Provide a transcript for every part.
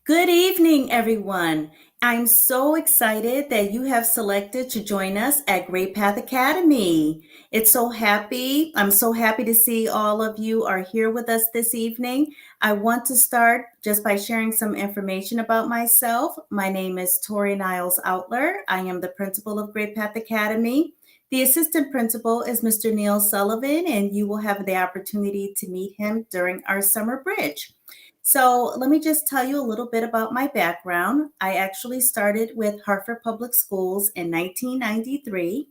Good evening, everyone. I'm so excited that you have selected to join us at Great Path Academy. I'm so happy to see all of you are here with us this evening. I want to start just by sharing some information about myself. My name is Tori Niles Outler. I am the principal of Great Path Academy. The assistant principal is Mr. Neil Sullivan, and you will have the opportunity to meet him during our summer bridge. So let me just tell you a little bit about my background. I actually started with Hartford Public Schools in 1993.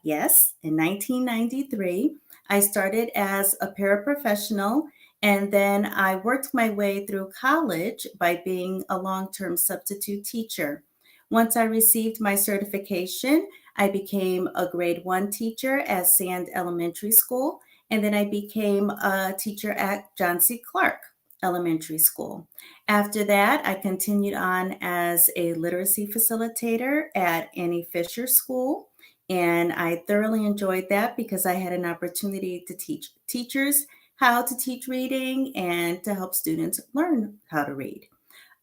Yes, in 1993. I started as a paraprofessional, and then I worked my way through college by being a long-term substitute teacher. Once I received my certification, I became a grade one teacher at Sand Elementary School, and then I became a teacher at John C. Clark Elementary School. After that, I continued on as a literacy facilitator at Annie Fisher School. And I thoroughly enjoyed that because I had an opportunity to teach teachers how to teach reading and to help students learn how to read.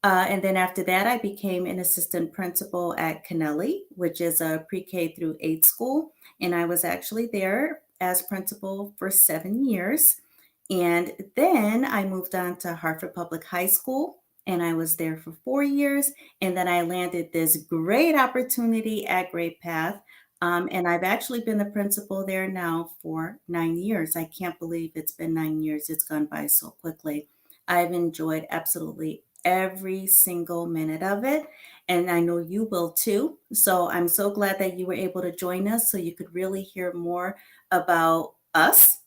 And then after that, I became an assistant principal at Kennelly, which is a pre-K through 8 school. And I was actually there as principal for 7 years. And then I moved on to Hartford Public High School, and I was there for 4 years. And then I landed this great opportunity at Great Path. And I've actually been the principal there now for 9 years. I can't believe it's been 9 years. It's gone by so quickly. I've enjoyed absolutely every single minute of it, and I know you will too. So I'm so glad that you were able to join us so you could really hear more about us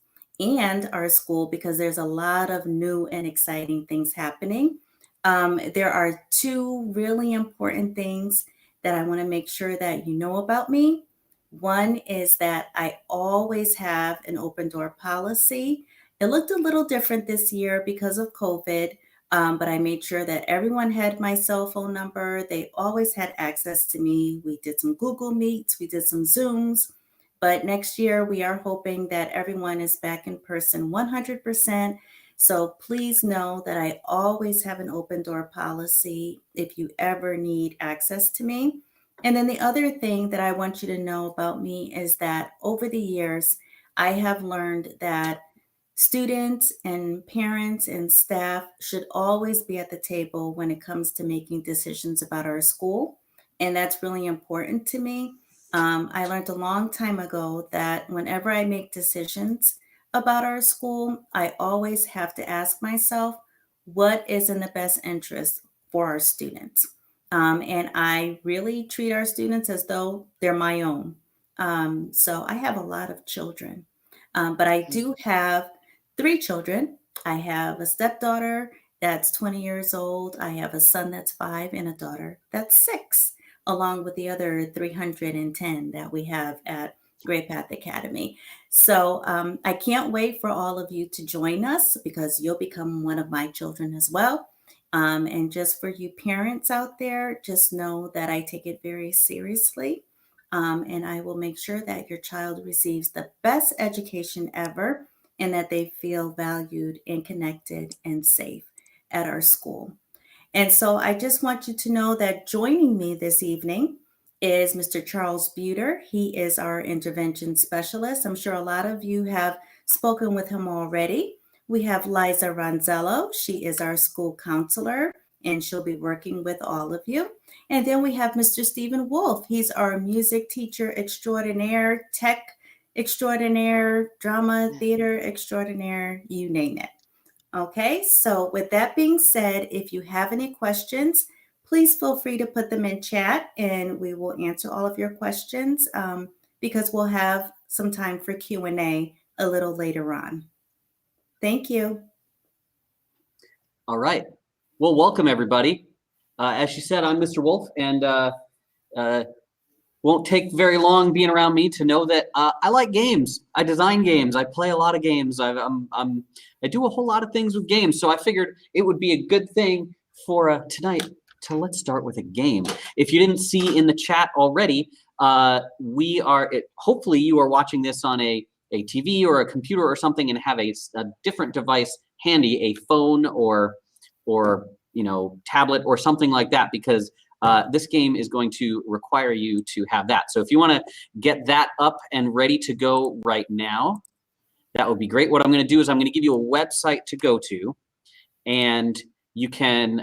and our school because there's a lot of new and exciting things happening. There are two really important things that I want to make sure that you know about me. One is that I always have an open door policy. It looked a little different this year because of COVID, but I made sure that everyone had my cell phone number. They always had access to me. We did some Google Meets, we did some Zooms. But next year, we are hoping that everyone is back in person 100%. So please know that I always have an open door policy if you ever need access to me. And then the other thing that I want you to know about me is that over the years, I have learned that students and parents and staff should always be at the table when it comes to making decisions about our school. And that's really important to me. I learned a long time ago that whenever I make decisions about our school, I always have to ask myself, what is in the best interest for our students? And I really treat our students as though they're my own. So I have a lot of children, but I do have three children. I have a stepdaughter that's 20 years old. I have a son that's 5 and a daughter that's 6, along with the other 310 that we have at Great Path Academy. So I can't wait for all of you to join us because you'll become one of my children as well. And just for you parents out there, just know that I take it very seriously. And I will make sure that your child receives the best education ever and that they feel valued and connected and safe at our school. And so I just want you to know that joining me this evening is Mr. Charles Buter. He is our intervention specialist. I'm sure a lot of you have spoken with him already. We have Liza Ronzello. She is our school counselor, and she'll be working with all of you. And then we have Mr. Stephen Wolf. He's our music teacher extraordinaire, tech extraordinaire, drama, theater extraordinaire, you name it. Okay, so with that being said, if you have any questions, please feel free to put them in chat and we will answer all of your questions because we'll have some time for Q&A a little later on. Thank you. All right. Well, welcome everybody. As she said, I'm Mr. Wolf, and won't take very long being around me to know that I like games. I design games. I play a lot of games. I do a whole lot of things with games. So I figured it would be a good thing for tonight to let's start with a game. If you didn't see in the chat already, hopefully you are watching this on a TV or a computer or something and have a different device handy, a phone or tablet or something like that, because this game is going to require you to have that. So if you want to get that up and ready to go right now, that would be great. What I'm going to do is I'm going to give you a website to go to, and you can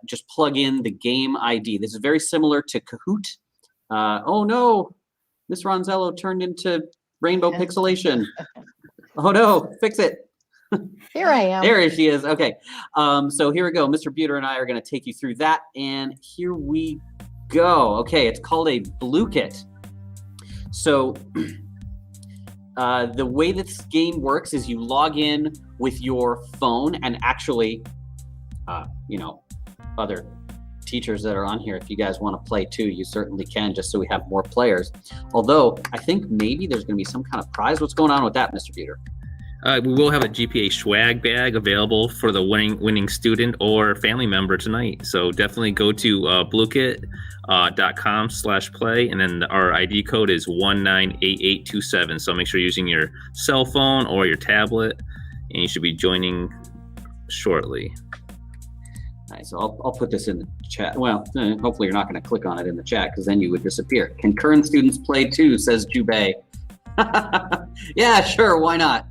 just plug in the game ID. This is very similar to Kahoot. Oh no, Miss Ronzello turned into rainbow pixelation. Oh no, fix it. Here I am. There she is. Okay. So here we go. Mr. Buter and I are going to take you through that. And here we go. Okay. It's called a Blue Kit. So the way this game works is you log in with your phone, and actually, other teachers that are on here, if you guys want to play too, you certainly can, just so we have more players. Although I think maybe there's going to be some kind of prize. What's going on with that, Mr. Buter? We will have a GPA swag bag available for the winning student or family member tonight. So definitely go to bluekit.com/play, and then our ID code is 198827. So make sure you're using your cell phone or your tablet, and you should be joining shortly. All right, so I'll put this in the chat. Well, hopefully you're not going to click on it in the chat, because then you would disappear. Can current students play too, says Jubei. Yeah, sure, why not?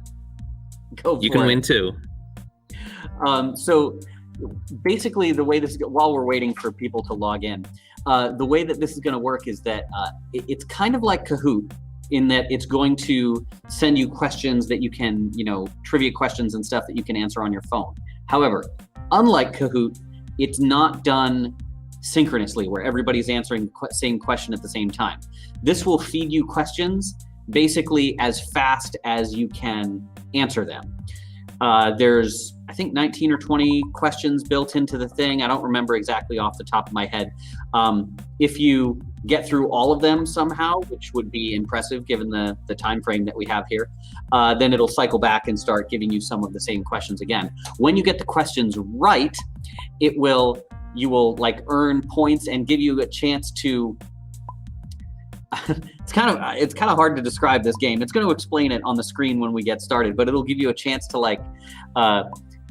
Go for you can it. win too. So basically the way this, while we're waiting for people to log in, the way that this is going to work is that it's kind of like Kahoot, in that it's going to send you questions that you can, trivia questions and stuff that you can answer on your phone. However, unlike Kahoot, it's not done synchronously where everybody's answering the same question at the same time. This will feed you questions basically as fast as you can answer them. There's, I think, 19 or 20 questions built into the thing. I don't remember exactly off the top of my head. If you get through all of them somehow, which would be impressive given the time frame that we have here, then it'll cycle back and start giving you some of the same questions again. When you get the questions right, you will like earn points and give you a chance to it's kind of hard to describe this game. It's going to explain it on the screen when we get started, but it'll give you a chance to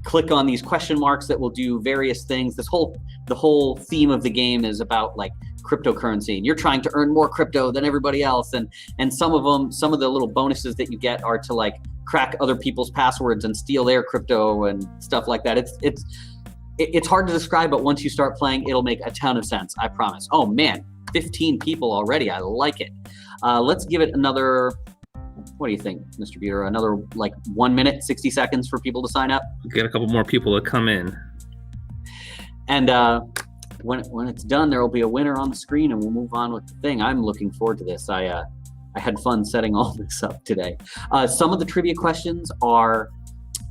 click on these question marks that will do various things. The whole theme of the game is about like cryptocurrency, and you're trying to earn more crypto than everybody else. And some of the little bonuses that you get are to like crack other people's passwords and steal their crypto and stuff like that. It's hard to describe, but once you start playing, it'll make a ton of sense. I promise. Oh man, 15 people already. I like it. Let's give it another, what do you think, Mr. Buter? Another like 1 minute, 60 seconds for people to sign up? Get a couple more people to come in. And when it's done, there will be a winner on the screen, and we'll move on with the thing. I'm looking forward to this. I had fun setting all this up today. Some of the trivia questions are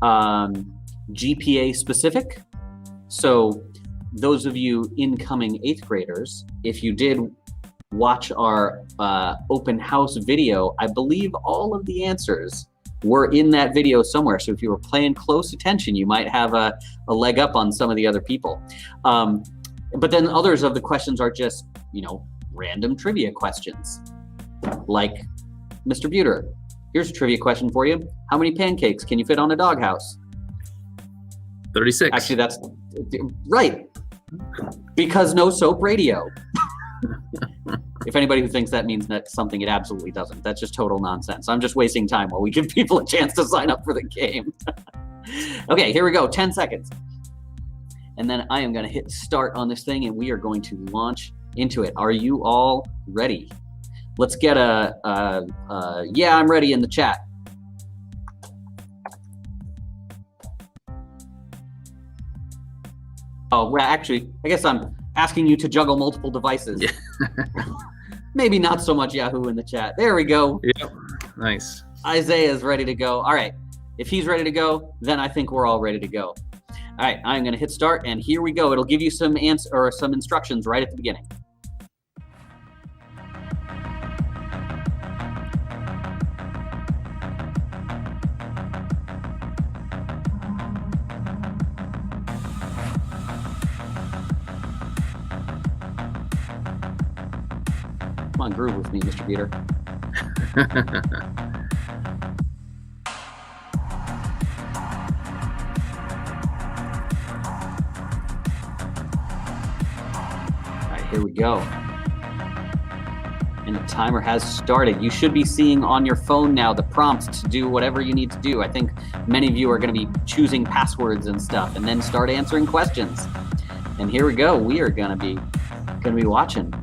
GPA specific. So those of you incoming 8th graders, if you did watch our open house video, I believe all of the answers were in that video somewhere. So if you were paying close attention, you might have a leg up on some of the other people. But then others of the questions are just, random trivia questions. Like, Mr. Buter, here's a trivia question for you. How many pancakes can you fit on a doghouse? 36. Actually, that's right. Because no soap radio. If anybody who thinks that means that something, it absolutely doesn't. That's just total nonsense. I'm just wasting time while we give people a chance to sign up for the game. Okay, here we go. 10 seconds. And then I am going to hit start on this thing, and we are going to launch into it. Are you all ready? Let's get yeah, I'm ready in the chat. Oh, well, actually, I guess I'm asking you to juggle multiple devices. Yeah. Maybe not so much Yahoo in the chat. There we go. Yep. Nice. Isaiah's ready to go. All right. If he's ready to go, then I think we're all ready to go. All right. I'm going to hit start, and here we go. It'll give you some instructions right at the beginning. Come on, groove with me, Mr. Buter. Here we go. And the timer has started. You should be seeing on your phone now the prompt to do whatever you need to do. I think many of you are going to be choosing passwords and stuff, and then start answering questions. And here we go. We are going to be watching.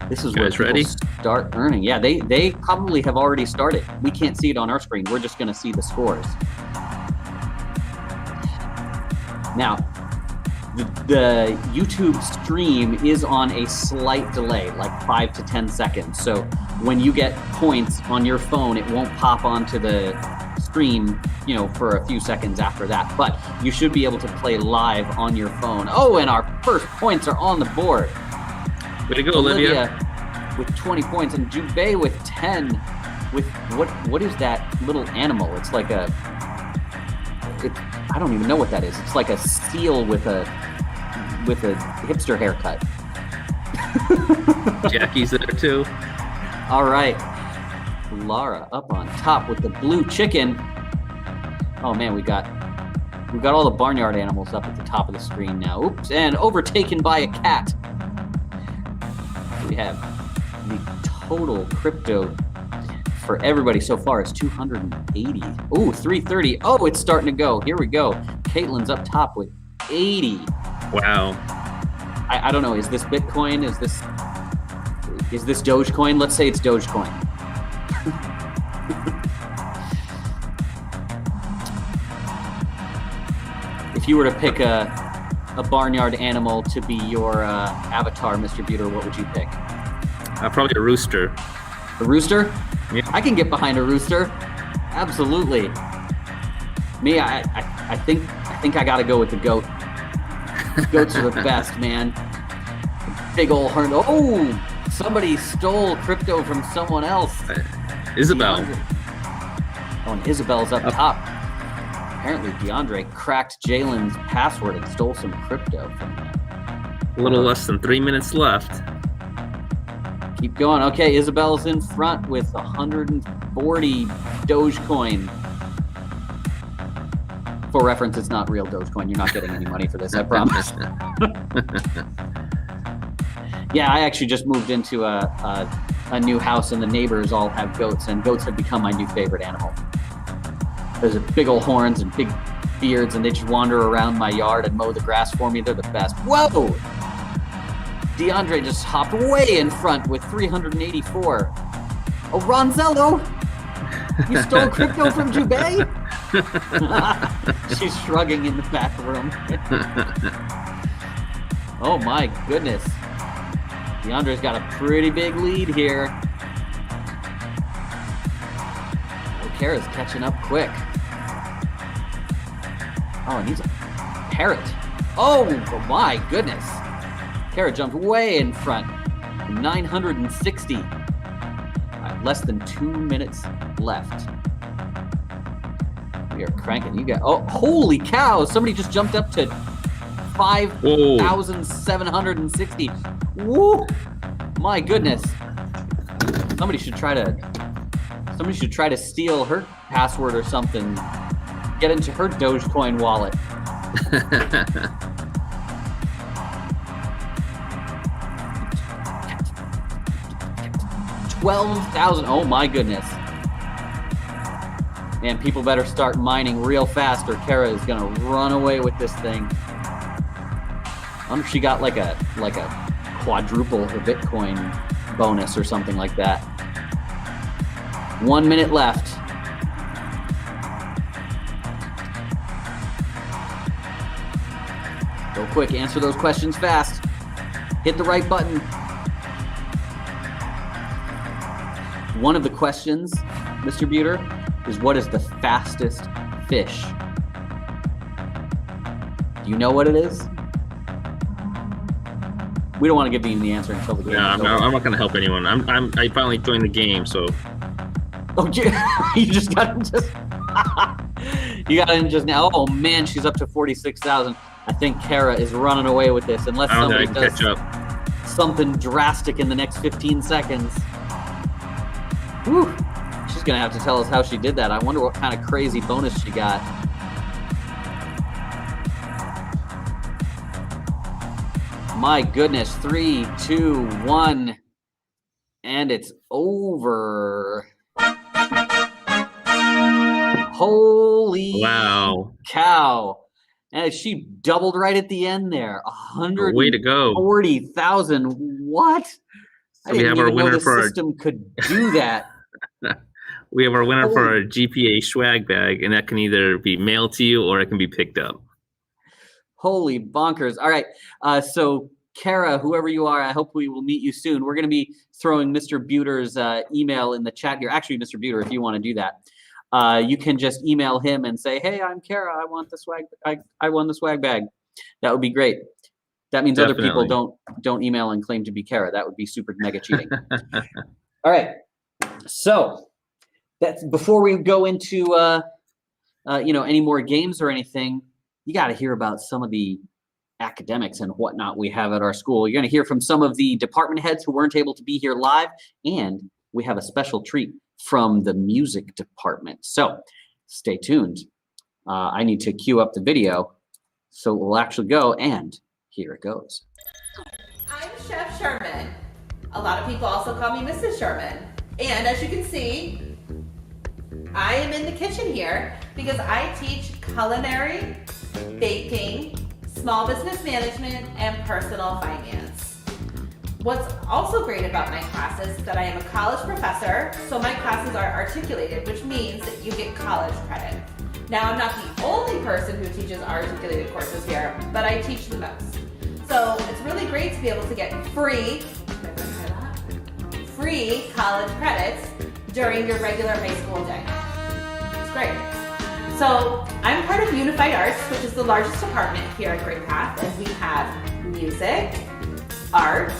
This is where guys ready? Start earning. Yeah, they probably have already started. We can't see it on our screen. We're just going to see the scores. Now, the YouTube stream is on a slight delay, like 5 to 10 seconds. So when you get points on your phone, it won't pop onto the screen, for a few seconds after that. But you should be able to play live on your phone. Oh, and our first points are on the board. Way to go, Olivia. With 20 points, and Jubei with 10. With what is that little animal? It's like I don't even know what that is. It's like a seal with a hipster haircut. Jackie's there too. All right. Lara up on top with the blue chicken. Oh man, we got all the barnyard animals up at the top of the screen now. Oops, and overtaken by a cat. We have the total crypto for everybody so far is 280. Ooh, 330. Oh, it's starting to go. Here we go. Caitlin's up top with 80. Wow. I don't know. Is this Bitcoin? Is this Dogecoin? Let's say it's Dogecoin. If you were to pick a barnyard animal to be your avatar, Mr. Buter, what would you pick? Probably a rooster. A rooster? Yeah. I can get behind a rooster. Absolutely. Me, I think I gotta go with the goat. Goats are the best, man. Big old horn. Oh, somebody stole crypto from someone else. Isabel. Oh, and Isabel's up top. Apparently, DeAndre cracked Jalen's password and stole some crypto from him. A little less than 3 minutes left. Keep going. Okay, Isabel's in front with 140 Dogecoin. For reference, it's not real Dogecoin. You're not getting any money for this, I promise. Yeah, I actually just moved into a new house, and the neighbors all have goats, and goats have become my new favorite animal. There's big old horns and big beards, and they just wander around my yard and mow the grass for me. They're the best. Whoa! DeAndre just hopped way in front with 384. Oh, Ronzello! You stole crypto from Jubei? She's shrugging in the back room. Oh my goodness. DeAndre's got a pretty big lead here. Oh, Kara's catching up quick. Oh, and he's a parrot. Oh my goodness. Kara jumped way in front. 960. All right, less than 2 minutes left. We are cranking. You got, oh, holy cow. Somebody just jumped up to 5,760. Woo! My goodness. Somebody should try to steal her password or something. Get into her Dogecoin wallet. 12,000. Oh my goodness. Man, people better start mining real fast or Kara is gonna run away with this thing. I wonder if she got like a quadruple her Bitcoin bonus or something like that. 1 minute left. Go quick, answer those questions fast. Hit the right button. One of the questions, Mr. Buter, is what is the fastest fish? Do you know what it is? We don't want to give you the answer until the game. Yeah, I'm not going to help anyone. I finally joined the game, so. Oh, you just got in just. You got in just now. Oh man, she's up to 46,000. I think Kara is running away with this unless somebody does catch up. Something drastic in the next 15 seconds. Whew. She's gonna have to tell us how she did that. I wonder what kind of crazy bonus she got. My goodness. 3, 2, 1. And it's over. Holy Wow. cow. And she doubled right at the end there. Way to go. 140,000. What? I we didn't have our even know winner the for system could do that. We have our winner for Holy- our GPA swag bag, and that can either be mailed to you or it can be picked up. Holy bonkers. All right. So Kara, whoever you are, I hope we will meet you soon. We're going to be throwing Mr. Buter's email in the chat here. Actually, Mr. Buter, if you want to do that, you can just email him and say, hey, I'm Kara. I want the swag. I won the swag bag. That would be great. That means other Definitely. people don't email and claim to be Kara. That would be super mega cheating. All right. So that's before we go into any more games or anything, you got to hear about some of the academics and whatnot we have at our school. You're going to hear from some of the department heads who weren't able to be here live, and we have a special treat from the music department. So stay tuned. I need to queue up the video, so we'll actually go, and here it goes. I'm Chef Sherman. A lot of people also call me Mrs. Sherman. And as you can see, I am in the kitchen here because I teach culinary, baking, small business management, and personal finance. What's also great about my classes is that I am a college professor, so my classes are articulated, which means that you get college credit. Now, I'm not the only person who teaches articulated courses here, but I teach the most. So it's really great to be able to get free college credits during your regular high school day. It's great. So I'm part of Unified Arts, which is the largest department here at Great Path, and we have music, art,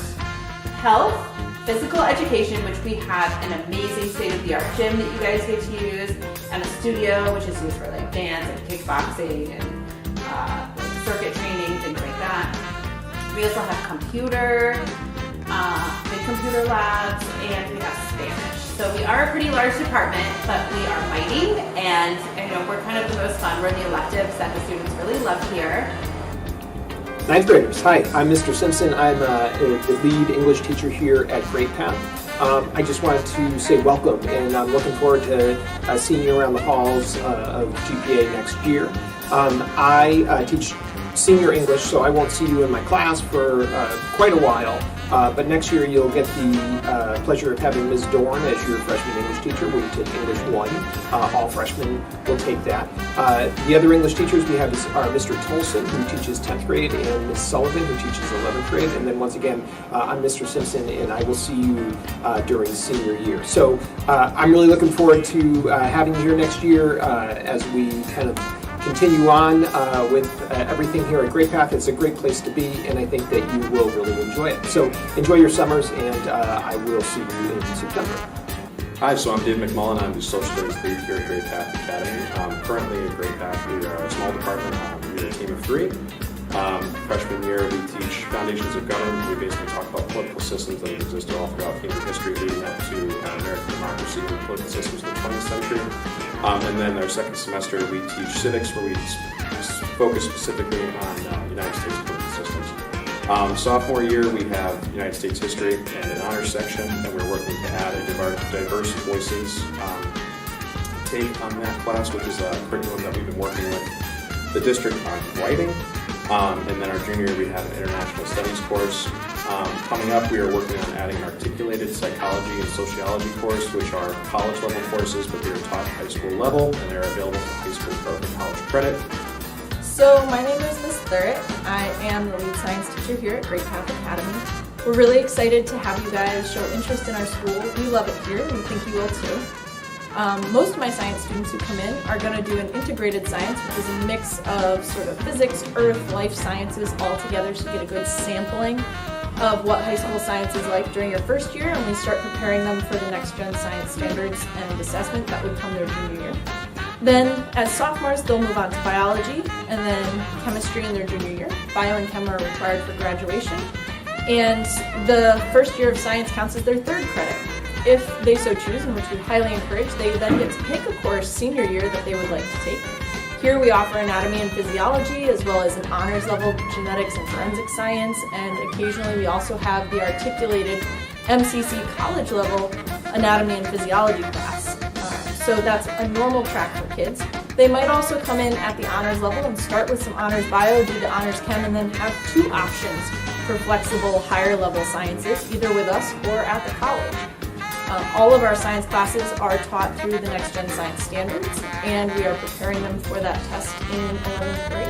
health, physical education, which we have an amazing state-of-the-art gym that you guys get to use, and a studio, which is used for like dance and kickboxing and circuit training, things like that. We also have big computer labs, and we have Spanish. So we are a pretty large department, but we are mighty, and we're kind of the most fun. We're the electives that the students really love here. Ninth graders, hi, I'm Mr. Simpson. I'm the lead English teacher here at Great Path. I just wanted to say welcome, and I'm looking forward to seeing you around the halls of GPA next year. I teach senior English, so I won't see you in my class for quite a while. But next year you'll get the pleasure of having Ms. Dorn as your freshman English teacher. We take English 1. All freshmen will take that. The other English teachers we have are Mr. Tolson, who teaches 10th grade, and Ms. Sullivan, who teaches 11th grade. And then once again, I'm Mr. Simpson, and I will see you during senior year. So I'm really looking forward to having you here next year as we kind of continue on with everything here at Great Path. It's a great place to be, and I think that you will really enjoy it. So enjoy your summers, and I will see you in September. Hi, so I'm Dave McMullen. I'm the Social Studies lead here at Great Path Academy. Currently at Great Path, we are a small department. We're a team of 3. Freshman year, we teach foundations of government. We basically talk about political systems that have existed all throughout human history, leading up to American democracy and political systems in the 20th century. And then our second semester, we teach civics, where we focus specifically on United States political systems. Sophomore year, we have United States history and an honors section, and we're working to add a diverse voices take on that class, which is a curriculum that we've been working with the district on writing. And then our junior year, we have an international studies course. Coming up, we are working on adding an articulated psychology and sociology course, which are college level courses, but they are taught high school level, and they're available for high school or for college credit. So my name is Ms. Thurrett. I am the lead science teacher here at Great Path Academy. We're really excited to have you guys show interest in our school. We love it here, and we think you will too. Most of my science students who come in are going to do an integrated science, which is a mix of sort of physics, earth, life sciences all together, so you get a good sampling of what high school science is like during your first year, and we start preparing them for the next gen science standards and assessment that would come their junior year. Then as sophomores, they'll move on to biology and then chemistry in their junior year. Bio and chem are required for graduation. And the first year of science counts as their 3rd credit. If they so choose, and which we highly encourage, they then get to pick a course senior year that they would like to take. Here we offer anatomy and physiology, as well as an honors level genetics and forensic science, and occasionally we also have the articulated MCC college level anatomy and physiology class. So that's a normal track for kids. They might also come in at the honors level and start with some honors bio, do the honors chem, and then have 2 options for flexible higher level sciences, either with us or at the college. All of our science classes are taught through the Next Gen Science Standards, and we are preparing them for that test in 11th grade.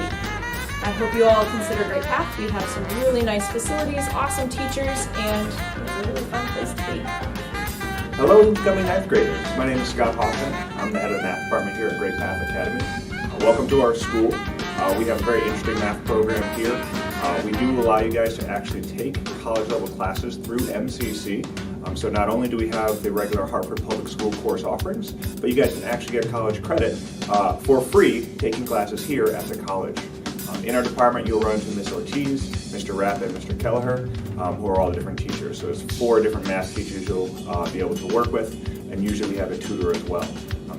I hope you all consider Great Path. We have some really nice facilities, awesome teachers, and it's a really fun place to be. Hello, incoming 9th graders. My name is Scott Hoffman. I'm the head of the math department here at Great Path Academy. Welcome to our school. We have a very interesting math program here. We do allow you guys to actually take college level classes through MCC. So not only do we have the regular Hartford Public School course offerings, but you guys can actually get college credit for free taking classes here at the college. In our department, you'll run into Ms. Ortiz, Mr. Rapp, and Mr. Kelleher, who are all the different teachers. So there's 4 different math teachers you'll be able to work with, and usually we have a tutor as well.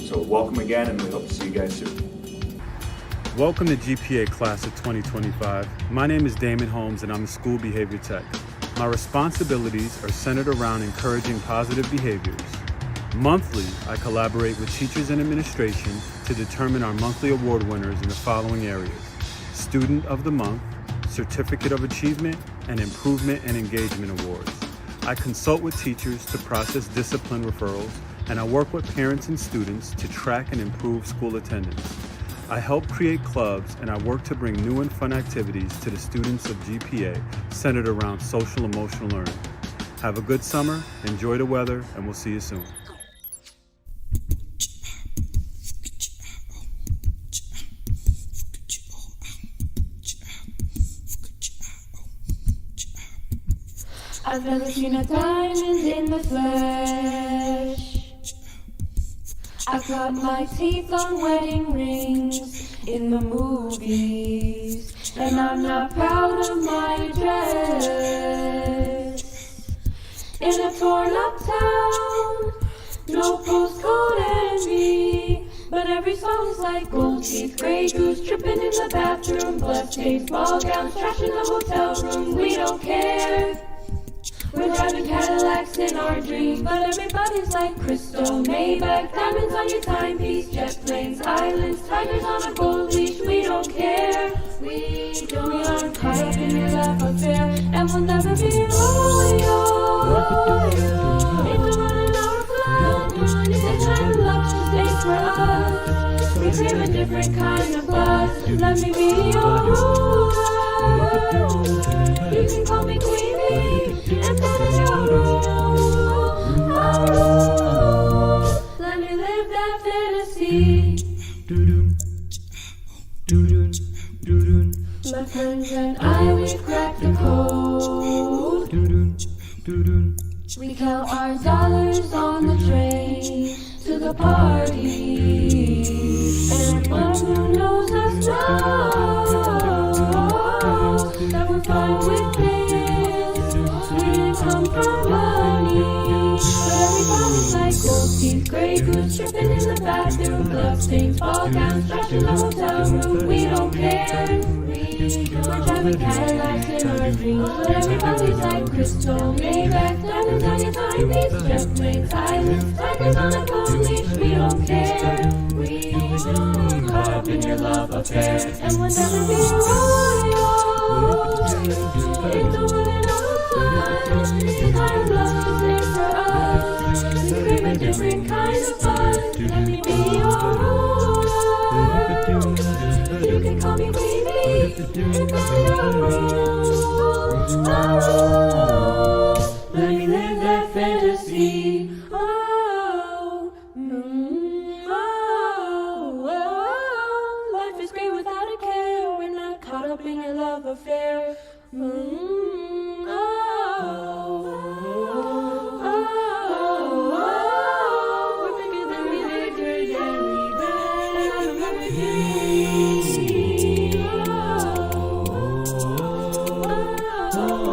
So welcome again, and we hope to see you guys soon. Welcome to GPA Class of 2025. My name is Damon Holmes, and I'm a school behavior tech. My responsibilities are centered around encouraging positive behaviors. Monthly, I collaborate with teachers and administration to determine our monthly award winners in the following areas: Student of the Month, Certificate of Achievement, and Improvement and Engagement Awards. I consult with teachers to process discipline referrals, and I work with parents and students to track and improve school attendance. I help create clubs, and I work to bring new and fun activities to the students of GPA centered around social emotional learning. Have a good summer, enjoy the weather, and we'll see you soon. I've never seen a diamond in the flesh. I cut my teeth on wedding rings in the movies, and I'm not proud of my dress. In a torn up town, no postcode envy, but every song's like gold teeth, gray goose tripping in the bathroom, bloodstains, ball gowns, trash in the hotel room. We don't care. We're driving Cadillacs in our dreams, but everybody's like crystal, Maybach, diamonds on your timepiece, jet planes, islands, tigers on a gold leash. We don't care. We aren't caught up in your love affair, and we'll never be loyal. It's a running our flag. This kind of love just ain't for us. We crave a different kind of buzz. Let me be your ruler. You can call me Queenie, and that is your rule. Let me live that fantasy. My friends and I, we've cracked the code. We count our dollars on the train to the party, and everyone who knows us knows that we're fine with this. We didn't come from money, but everybody's like gold teeth, gray goose tripping in the bathroom, bloodstains, ball gowns, trash in the hotel room. We don't care. We're driving Cadillacs in our dreams, but everybody's like crystal, Maybach, diamonds on your timepiece, jet planes, islands, tigers on a gold leash. We don't care. We don't caught up in your love affair, and we'll never be royal. It's a wooden outline. This kind of love just ain't for us. We crave a different kind of fun. Let me be your ruler. You can call me Queenie, and that's your rule. Let me live that fantasy. Life is great without a care. We're not caught up in your love affair. We're bigger than we bigger than we been. And I don't have a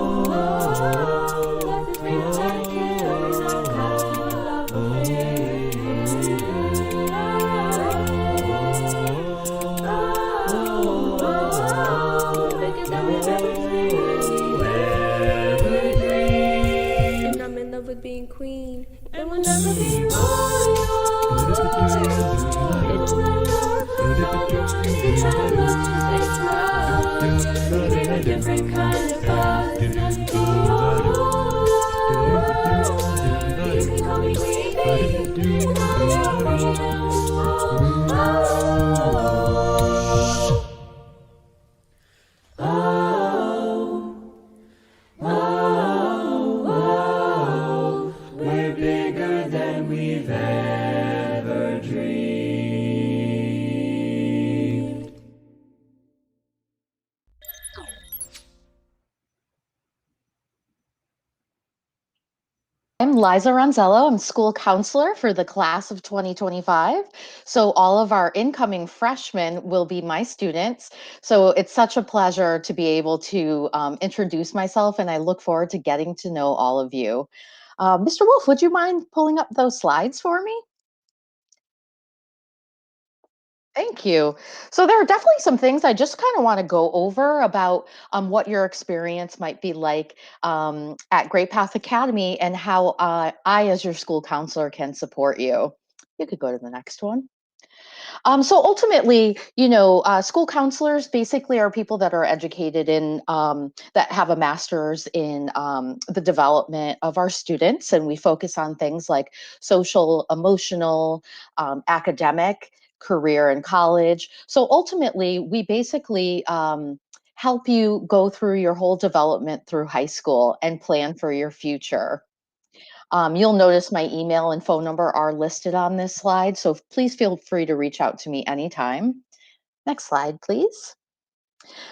life is great without a care. We're not caught up in your love affair. will never be wrong. It'll never hurt. It's time not to stay strong. We bring a different kind of buzz. You can call me baby, and I'm your friend. We're bigger than we've ever dreamed. I'm Liza Ronzello. I'm school counselor for the class of 2025. So all of our incoming freshmen will be my students. So it's such a pleasure to be able to introduce myself, and I look forward to getting to know all of you. Mr. Wolf, would you mind pulling up those slides for me? Thank you. So there are definitely some things I just kind of want to go over about what your experience might be like at Great Path Academy and how I, as your school counselor, can support you. You could go to the next one. So ultimately, school counselors basically are people that are educated in, that have a master's in the development of our students. And we focus on things like social, emotional, academic, career, and college. So ultimately, we basically help you go through your whole development through high school and plan for your future. You'll notice my email and phone number are listed on this slide, so please feel free to reach out to me anytime. Next slide, please.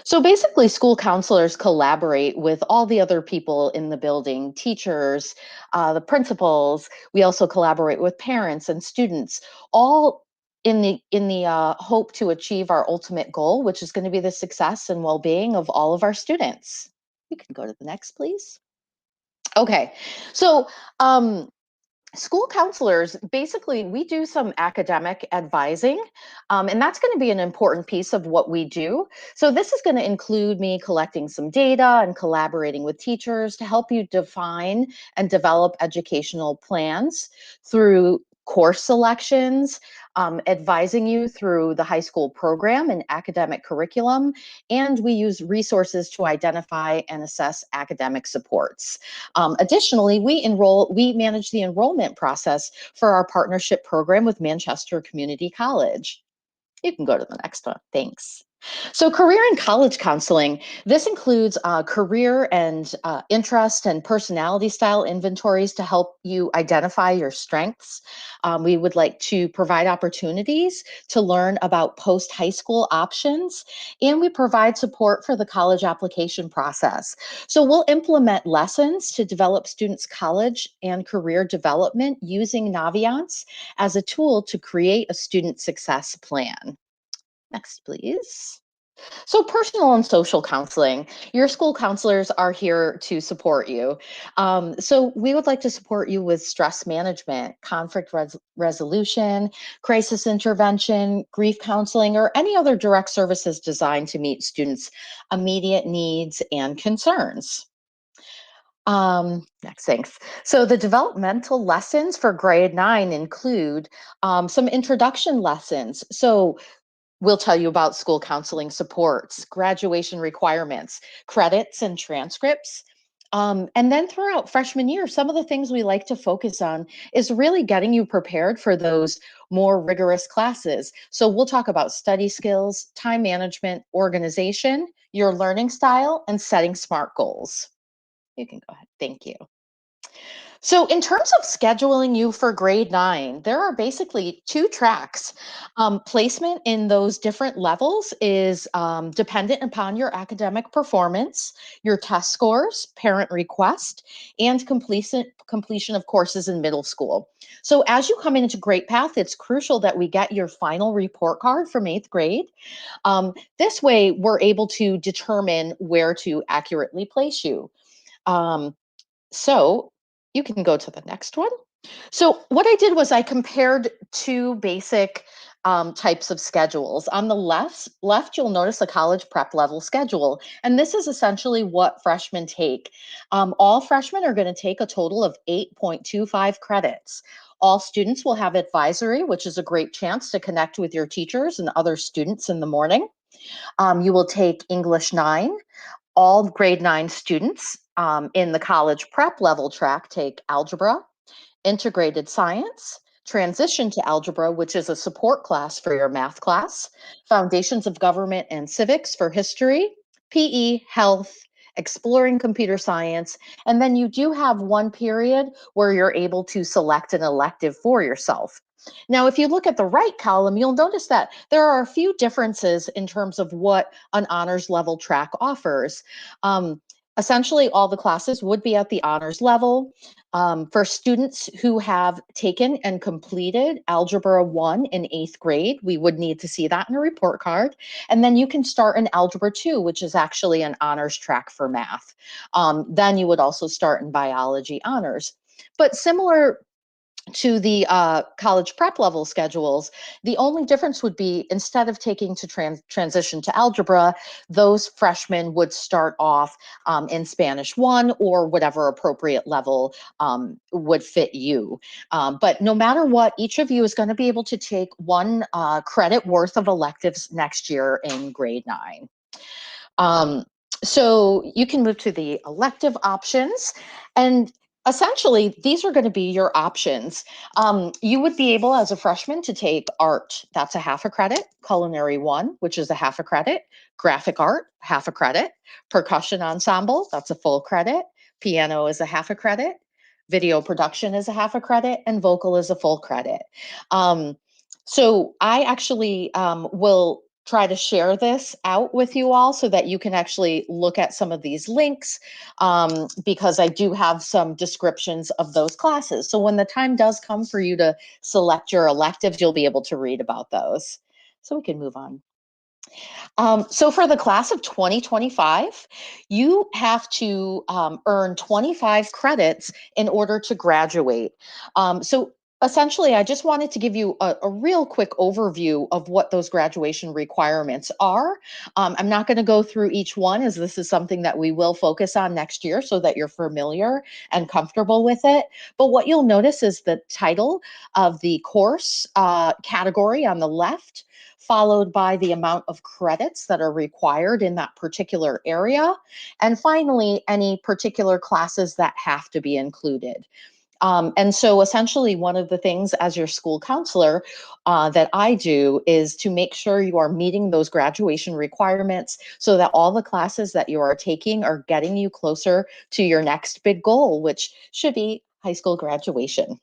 So basically, school counselors collaborate with all the other people in the building, teachers, the principals. We also collaborate with parents and students, all in the hope to achieve our ultimate goal, which is going to be the success and well-being of all of our students. You can go to the next, please. Okay, so school counselors, basically, we do some academic advising, and that's going to be an important piece of what we do. So this is going to include me collecting some data and collaborating with teachers to help you define and develop educational plans through course selections, advising you through the high school program and academic curriculum, and we use resources to identify and assess academic supports. Additionally, we manage the enrollment process for our partnership program with Manchester Community College. You can go to the next one. Thanks. So career and college counseling, this includes career and interest and personality style inventories to help you identify your strengths. We would like to provide opportunities to learn about post-high school options, and we provide support for the college application process. So we'll implement lessons to develop students' college and career development using Naviance as a tool to create a student success plan. Next, please. So, personal and social counseling. Your school counselors are here to support you. So, we would like to support you with stress management, conflict resolution, crisis intervention, grief counseling, or any other direct services designed to meet students' immediate needs and concerns. Next, thanks. So the developmental lessons for grade 9 include some introduction lessons. So we'll tell you about school counseling supports, graduation requirements, credits, and transcripts. And then throughout freshman year, some of the things we like to focus on is really getting you prepared for those more rigorous classes. So we'll talk about study skills, time management, organization, your learning style, and setting SMART goals. You can go ahead. Thank you. So, in terms of scheduling you for grade 9, there are basically two tracks. Placement in those different levels is dependent upon your academic performance, your test scores, parent request, and completion of courses in middle school. So, as you come into Great Path, it's crucial that we get your final report card from 8th grade. This way, we're able to determine where to accurately place you. Um, so you can go to the next one. So what I did was I compared two basic types of schedules. On the left, you'll notice a college prep level schedule. And this is essentially what freshmen take. All freshmen are going to take a total of 8.25 credits. All students will have advisory, which is a great chance to connect with your teachers and other students in the morning. You will take English 9. All grade 9 students in the college prep level track take algebra, integrated science, transition to algebra, which is a support class for your math class, foundations of government and civics for history, PE, health, exploring computer science, and then you do have one period where you're able to select an elective for yourself. Now, if you look at the right column, you'll notice that there are a few differences in terms of what an honors level track offers. Essentially, all the classes would be at the honors level. For students who have taken and completed Algebra 1 in 8th grade, we would need to see that in a report card. And then you can start in Algebra 2, which is actually an honors track for math. Then you would also start in biology honors. But similar to the college prep level schedules, the only difference would be instead of taking to transition to algebra, those freshmen would start off in Spanish 1 or whatever appropriate level would fit you. But no matter what, each of you is going to be able to take one credit worth of electives next year in grade 9. So you can move to the elective options, and essentially these are going to be your options. You would be able as a freshman to take art, that's a half a credit, culinary 1, which is a half a credit, graphic art, half a credit, percussion ensemble, that's a full credit, piano is a half a credit, video production is a half a credit, and vocal is a full credit. So I actually will try to share this out with you all so that you can actually look at some of these links because I do have some descriptions of those classes. So when the time does come for you to select your electives, you'll be able to read about those. So we can move on. So for the class of 2025, you have to earn 25 credits in order to graduate. So essentially, I just wanted to give you a real quick overview of what those graduation requirements are. I'm not going to go through each one as this is something that we will focus on next year so that you're familiar and comfortable with it. But what you'll notice is the title of the course category on the left, followed by the amount of credits that are required in that particular area, and finally, any particular classes that have to be included. And so essentially one of the things as your school counselor that I do is to make sure you are meeting those graduation requirements so that all the classes that you are taking are getting you closer to your next big goal, which should be high school graduation.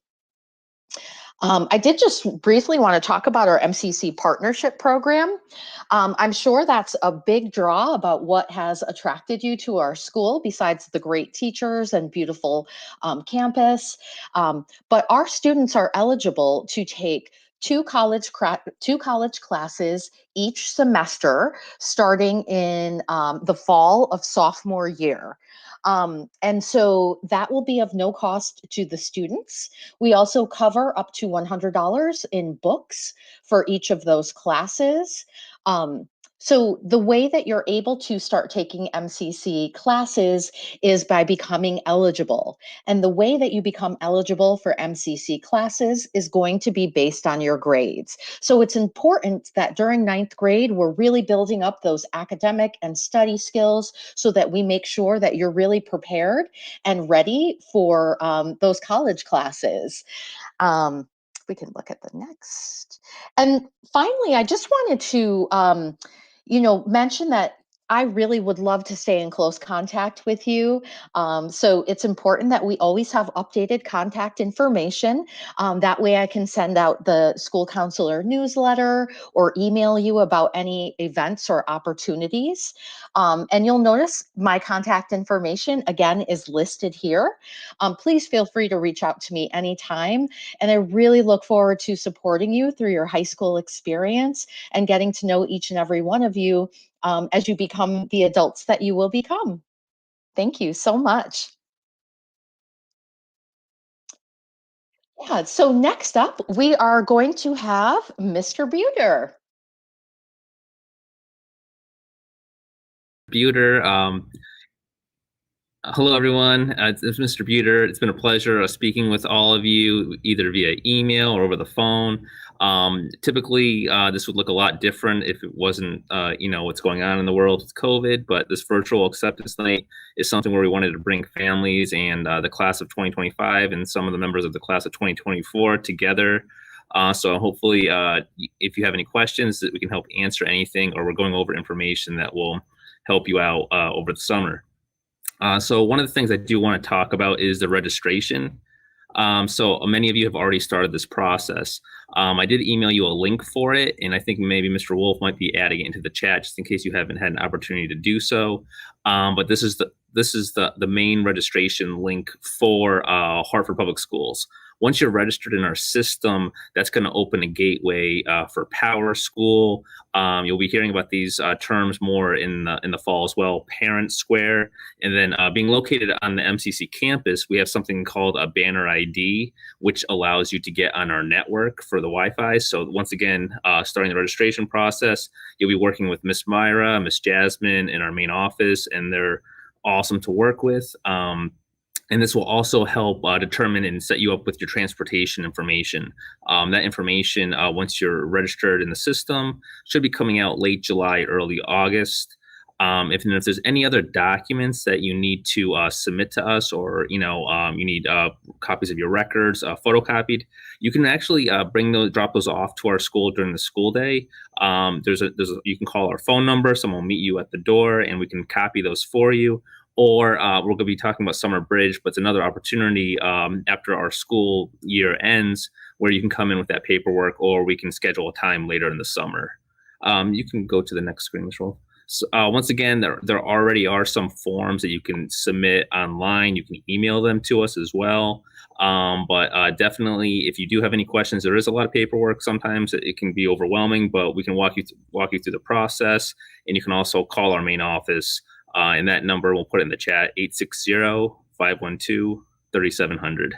I did just briefly want to talk about our MCC partnership program. I'm sure that's a big draw about what has attracted you to our school, besides the great teachers and beautiful campus. But our students are eligible to take two college classes each semester, starting in the fall of sophomore year. And so that will be of no cost to the students. We also cover up to $100 in books for each of those classes. So the way that you're able to start taking MCC classes is by becoming eligible. And the way that you become eligible for MCC classes is going to be based on your grades. So it's important that during 9th grade, we're really building up those academic and study skills so that we make sure that you're really prepared and ready for those college classes. We can look at the next. And finally, I just wanted to, mention that I really would love to stay in close contact with you. So it's important that we always have updated contact information. That way I can send out the school counselor newsletter or email you about any events or opportunities. And you'll notice my contact information again is listed here. Please feel free to reach out to me anytime. And I really look forward to supporting you through your high school experience and getting to know each and every one of you as you become the adults that you will become. Thank you so much. Yeah, so next up, we are going to have Mr. Buter. Buter. Hello, everyone. It's Mr. Buter. It's been a pleasure speaking with all of you, either via email or over the phone. Typically, this would look a lot different if it wasn't, what's going on in the world with COVID. But this virtual acceptance night is something where we wanted to bring families and the class of 2025 and some of the members of the class of 2024 together. So hopefully, if you have any questions, that we can help answer anything, or we're going over information that will help you out over the summer. So one of the things I do want to talk about is the registration. So many of you have already started this process. I did email you a link for it, and I think maybe Mr. Wolf might be adding it into the chat just in case you haven't had an opportunity to do so. But this is the main registration link for Hartford Public Schools. Once you're registered in our system, that's going to open a gateway for Power School. You'll be hearing about these terms more in the fall as well. Parent Square, and then being located on the MCC campus, we have something called a banner ID, which allows you to get on our network for the Wi-Fi. So once again, starting the registration process, you'll be working with Miss Myra, Miss Jasmine in our main office, and they're awesome to work with. And this will also help determine and set you up with your transportation information. That information, once you're registered in the system, should be coming out late July, early August. If there's any other documents that you need to submit to us, or you need copies of your records photocopied, you can actually drop those off to our school during the school day. You can call our phone number. Someone will meet you at the door, and we can copy those for you. Or we're going to be talking about Summer Bridge, but it's another opportunity after our school year ends where you can come in with that paperwork, or we can schedule a time later in the summer. You can go to the next screen, Ms. Rolf. So, once again, there already are some forms that you can submit online. You can email them to us as well. But definitely, if you do have any questions, there is a lot of paperwork. Sometimes it can be overwhelming, but we can walk you through the process. And you can also call our main office. And that number, we'll put it in the chat, 860-512-3700.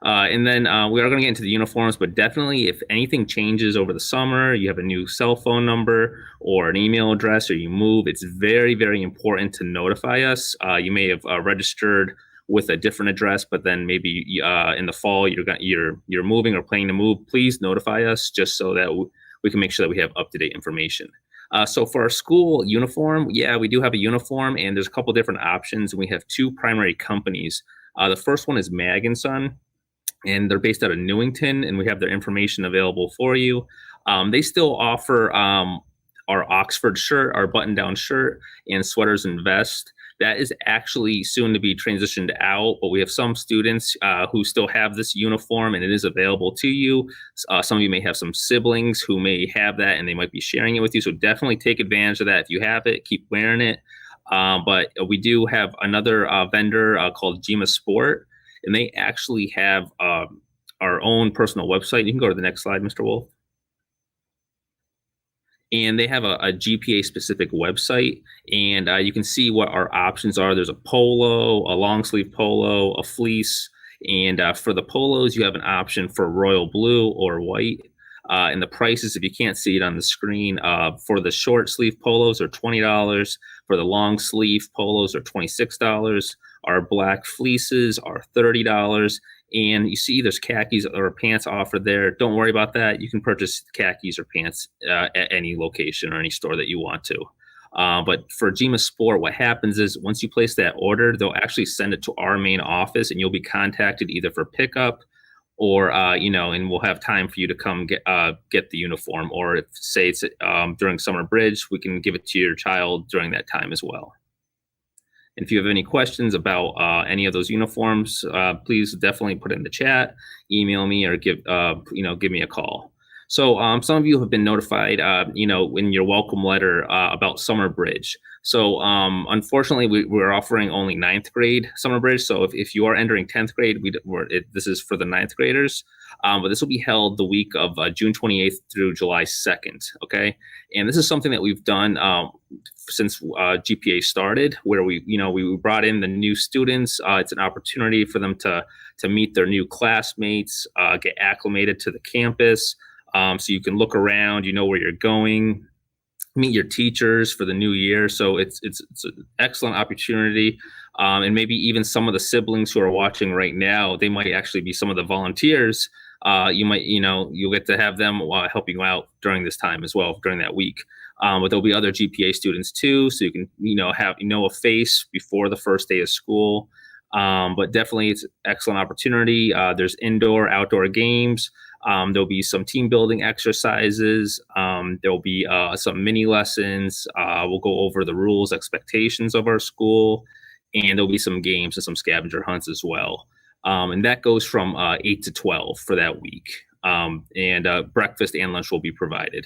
And then we are going to get into the uniforms, but definitely if anything changes over the summer, you have a new cell phone number or an email address, or you move, it's very, very important to notify us. You may have registered with a different address, but then maybe in the fall you're moving or planning to move. Please notify us just so that we can make sure that we have up-to-date information. So for our school uniform, yeah, we do have a uniform, and there's a couple different options. And we have two primary companies. The first one is Mag & Son, and they're based out of Newington, and we have their information available for you. They still offer our Oxford shirt, our button-down shirt, and sweaters and vest. That is actually soon to be transitioned out, but we have some students who still have this uniform, and it is available to you. Some of you may have some siblings who may have that, and they might be sharing it with you. So definitely take advantage of that. If you have it, keep wearing it. But we do have another vendor called GPA Sport, and they actually have our own personal website. You can go to the next slide, Mr. Wolf. And they have a GPA specific website, and you can see what our options are. There's a polo, a long sleeve polo, a fleece, and for the polos, you have an option for royal blue or white. And the prices, if you can't see it on the screen, for the short sleeve polos are $20. For the long sleeve polos are $26. Our black fleeces are $30. And you see there's khakis or pants offered there. Don't worry about that. You can purchase khakis or pants at any location or any store that you want to. But for GPA Sport, what happens is once you place that order, they'll actually send it to our main office, and you'll be contacted either for pickup or, and we'll have time for you to come get the uniform. Or if, say, it's during Summer Bridge, we can give it to your child during that time as well. And if you have any questions about any of those uniforms, please definitely put it in the chat, email me, or give me a call. So some of you have been notified, in your welcome letter about Summer Bridge. So unfortunately, we're offering only 9th grade Summer Bridge. So if you are entering 10th grade, this is for the 9th graders. But this will be held the week of June 28th through July 2nd. Okay, and this is something that we've done since GPA started, where we brought in the new students. It's an opportunity for them to to meet their new classmates, get acclimated to the campus, so you can look around, you know where you're going, meet your teachers for the new year. So it's an excellent opportunity. And maybe even some of the siblings who are watching right now, they might actually be some of the volunteers. You'll get to have them helping you out during this time as well, during that week. But there'll be other GPA students too, so you can have a face before the first day of school. But definitely, it's an excellent opportunity. There's indoor, outdoor games. There'll be some team building exercises. There'll be some mini lessons. We'll go over the rules, expectations of our school, and there'll be some games and some scavenger hunts as well. And that goes from 8 to 12 for that week. And breakfast and lunch will be provided.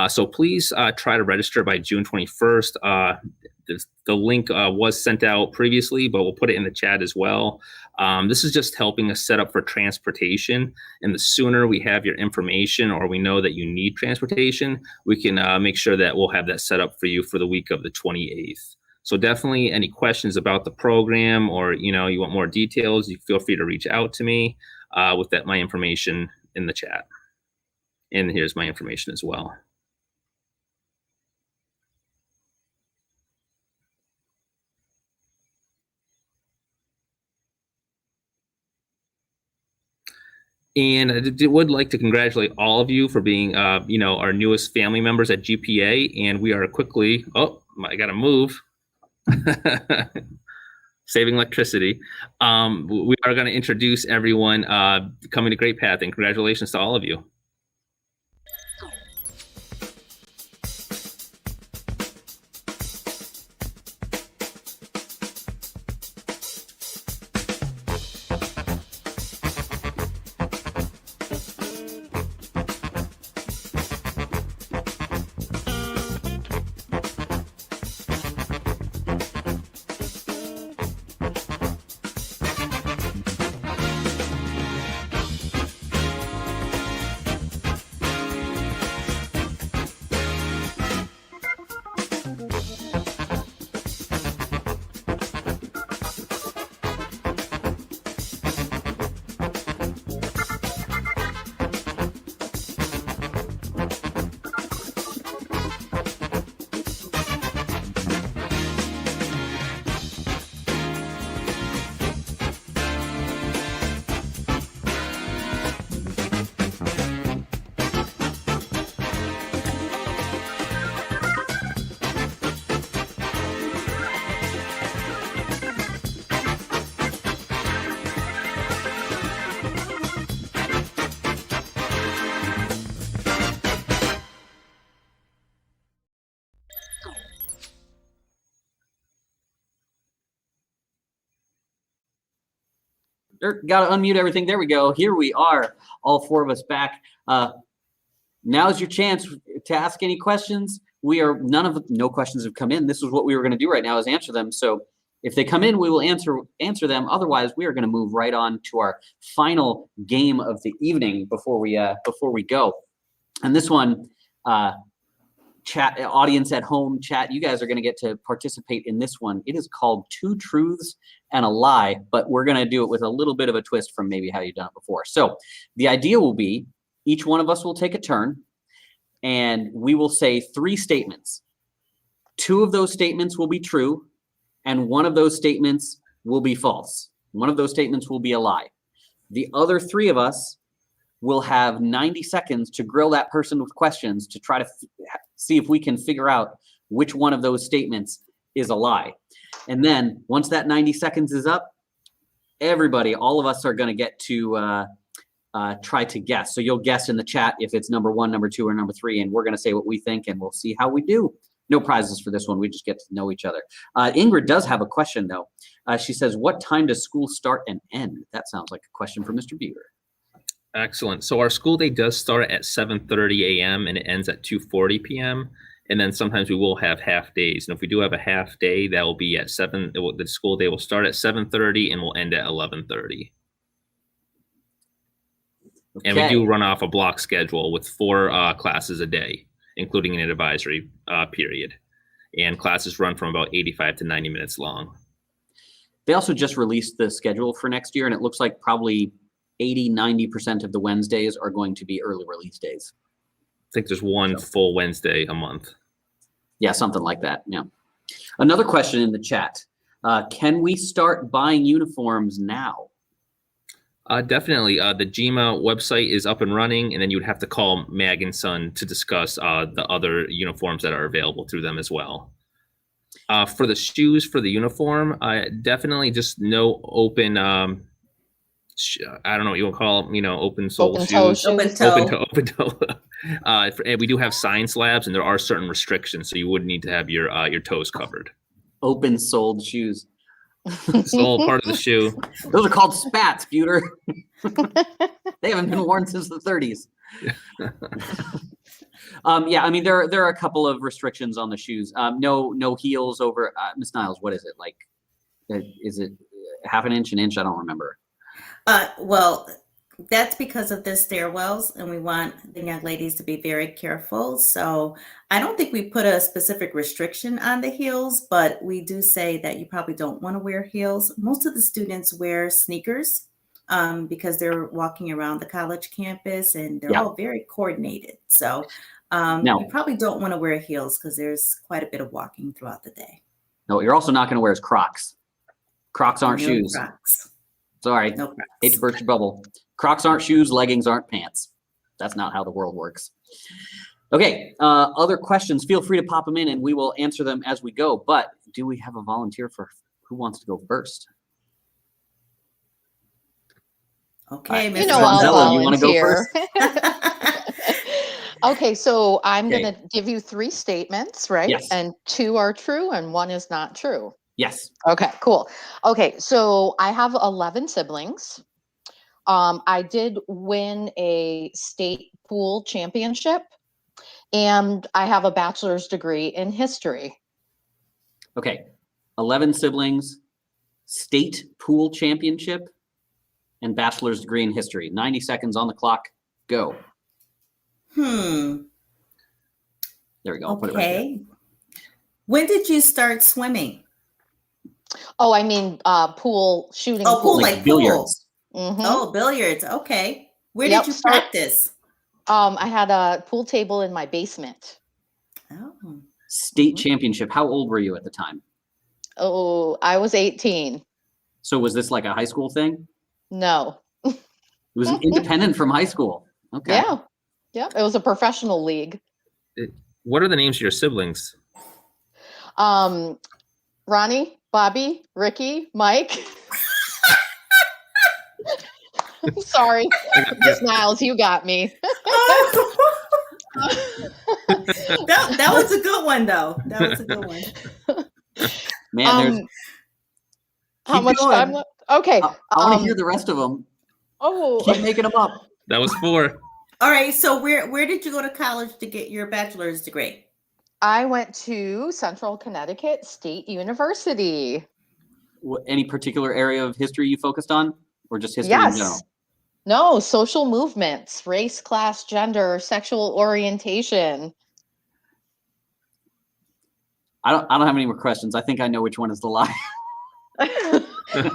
So please try to register by June 21st. The link was sent out previously, but we'll put it in the chat as well. This is just helping us set up for transportation. And the sooner we have your information, or we know that you need transportation, we can make sure that we'll have that set up for you for the week of the 28th. So definitely any questions about the program, or you want more details, you feel free to reach out to me with my information in the chat. And here's my information as well. And I would like to congratulate all of you for being, our newest family members at GPA. And we are quickly, I got to move. Saving electricity. We are going to introduce everyone coming to Great Path, and congratulations to all of you. Got to unmute everything. There we go. Here we are, all four of us back. Now's your chance to ask any questions. No questions have come in. This is what we were going to do right now, is answer them. So if they come in, we will answer them. Otherwise, we are going to move right on to our final game of the evening before we go. And this one, chat, audience at home, chat, you guys are going to get to participate in this one. It is called Two Truths and a Lie, but we're going to do it with a little bit of a twist from maybe how you've done it before. So the idea will be each one of us will take a turn, and we will say 3 statements. 2 of those statements will be true, and 1 of those statements will be false. 1 of those statements will be a lie. The other 3 of us will have 90 seconds to grill that person with questions to try to see if we can figure out which one of those statements is a lie. And then once that 90 seconds is up, everybody, all of us are going to get to try to guess. So you'll guess in the chat if it's number 1, number 2, or number 3, and we're going to say what we think, and we'll see how we do. No prizes for this one. We just get to know each other. Ingrid does have a question, though. She says, what time does school start and end? That sounds like a question for Mr. Buter. Excellent. So our school day does start at 7:30 a.m. and it ends at 2:40 p.m. And then sometimes we will have half days. And if we do have a half day, that will be at 7. The school day will start at 7:30 and will end at 11:30. Okay. And we do run off a block schedule with 4 classes a day, including an advisory period. And classes run from about 85 to 90 minutes long. They also just released the schedule for next year, and it looks like probably 80-90% of the Wednesdays are going to be early release days. I think there's one full Wednesday a month. Yeah, something like that. Yeah. Another question in the chat. Can we start buying uniforms now? Definitely. The GMA website is up and running, and then you would have to call Mag and Son to discuss the other uniforms that are available through them as well. For the shoes for the uniform, definitely just no open. I don't know what you want to call them. Open sole shoes. Open toe. Open toe. And we do have science labs, and there are certain restrictions, so you would need to have your toes covered. Open soled shoes. Sole part of the shoe. Those are called spats, Buter. They haven't been worn since the 30s. Yeah, I mean there are a couple of restrictions on the shoes. No heels over. Miss Niles, what is it like? Is it half an inch, an inch? I don't remember. Well, that's because of the stairwells, and we want the young ladies to be very careful. So I don't think we put a specific restriction on the heels, but we do say that you probably don't want to wear heels. Most of the students wear sneakers because they're walking around the college campus, and they're all very coordinated. So you probably don't want to wear heels because there's quite a bit of walking throughout the day. No, you're also not going to wear Crocs. Crocs aren't shoes. Crocs. Sorry, No Crocs. hate to burst your bubble. Crocs aren't shoes, leggings aren't pants. That's not how the world works. Okay, other questions, feel free to pop them in and we will answer them as we go. But do we have a volunteer for who wants to go first? Okay, You know I'll Gonzalo, you want to go volunteer. first? Okay, so I'm Okay. going to give you 3 statements, right? Yes. And 2 are true and 1 is not true. Yes. Okay, cool. Okay, so I have 11 siblings. I did win a state pool championship, and I have a bachelor's degree in history. Okay, 11 siblings, state pool championship, and bachelor's degree in history. 90 seconds on the clock. Go. There we go. I'll put it right there. Okay. When did you start swimming? Oh, I mean pool shooting. Oh, pool, Like like billiards. Mhm. Oh, billiards. Okay. Where Yep, did you start- practice? I had a pool table in my basement. Oh. State championship. How old were you at the time? Oh, I was 18. So was this like a high school thing? No. It was independent from high school. Okay. Yeah. Yeah. It was a professional league. What are the names of your siblings? Ronnie, Bobby, Ricky, Mike. I'm sorry. Miss Niles, you got me. that was a good one, though. That was a good one. Man, there's. How Keep much going. time left? Okay. I want to hear the rest of them. Oh, Keep making them up. That was 4. All right. So where did you go to college to get your bachelor's degree? I went to Central Connecticut State University. Any particular area of history you focused on, or just history in general? Yes. No, social movements, race, class, gender, sexual orientation. I don't have any more questions. I think I know which one is the lie.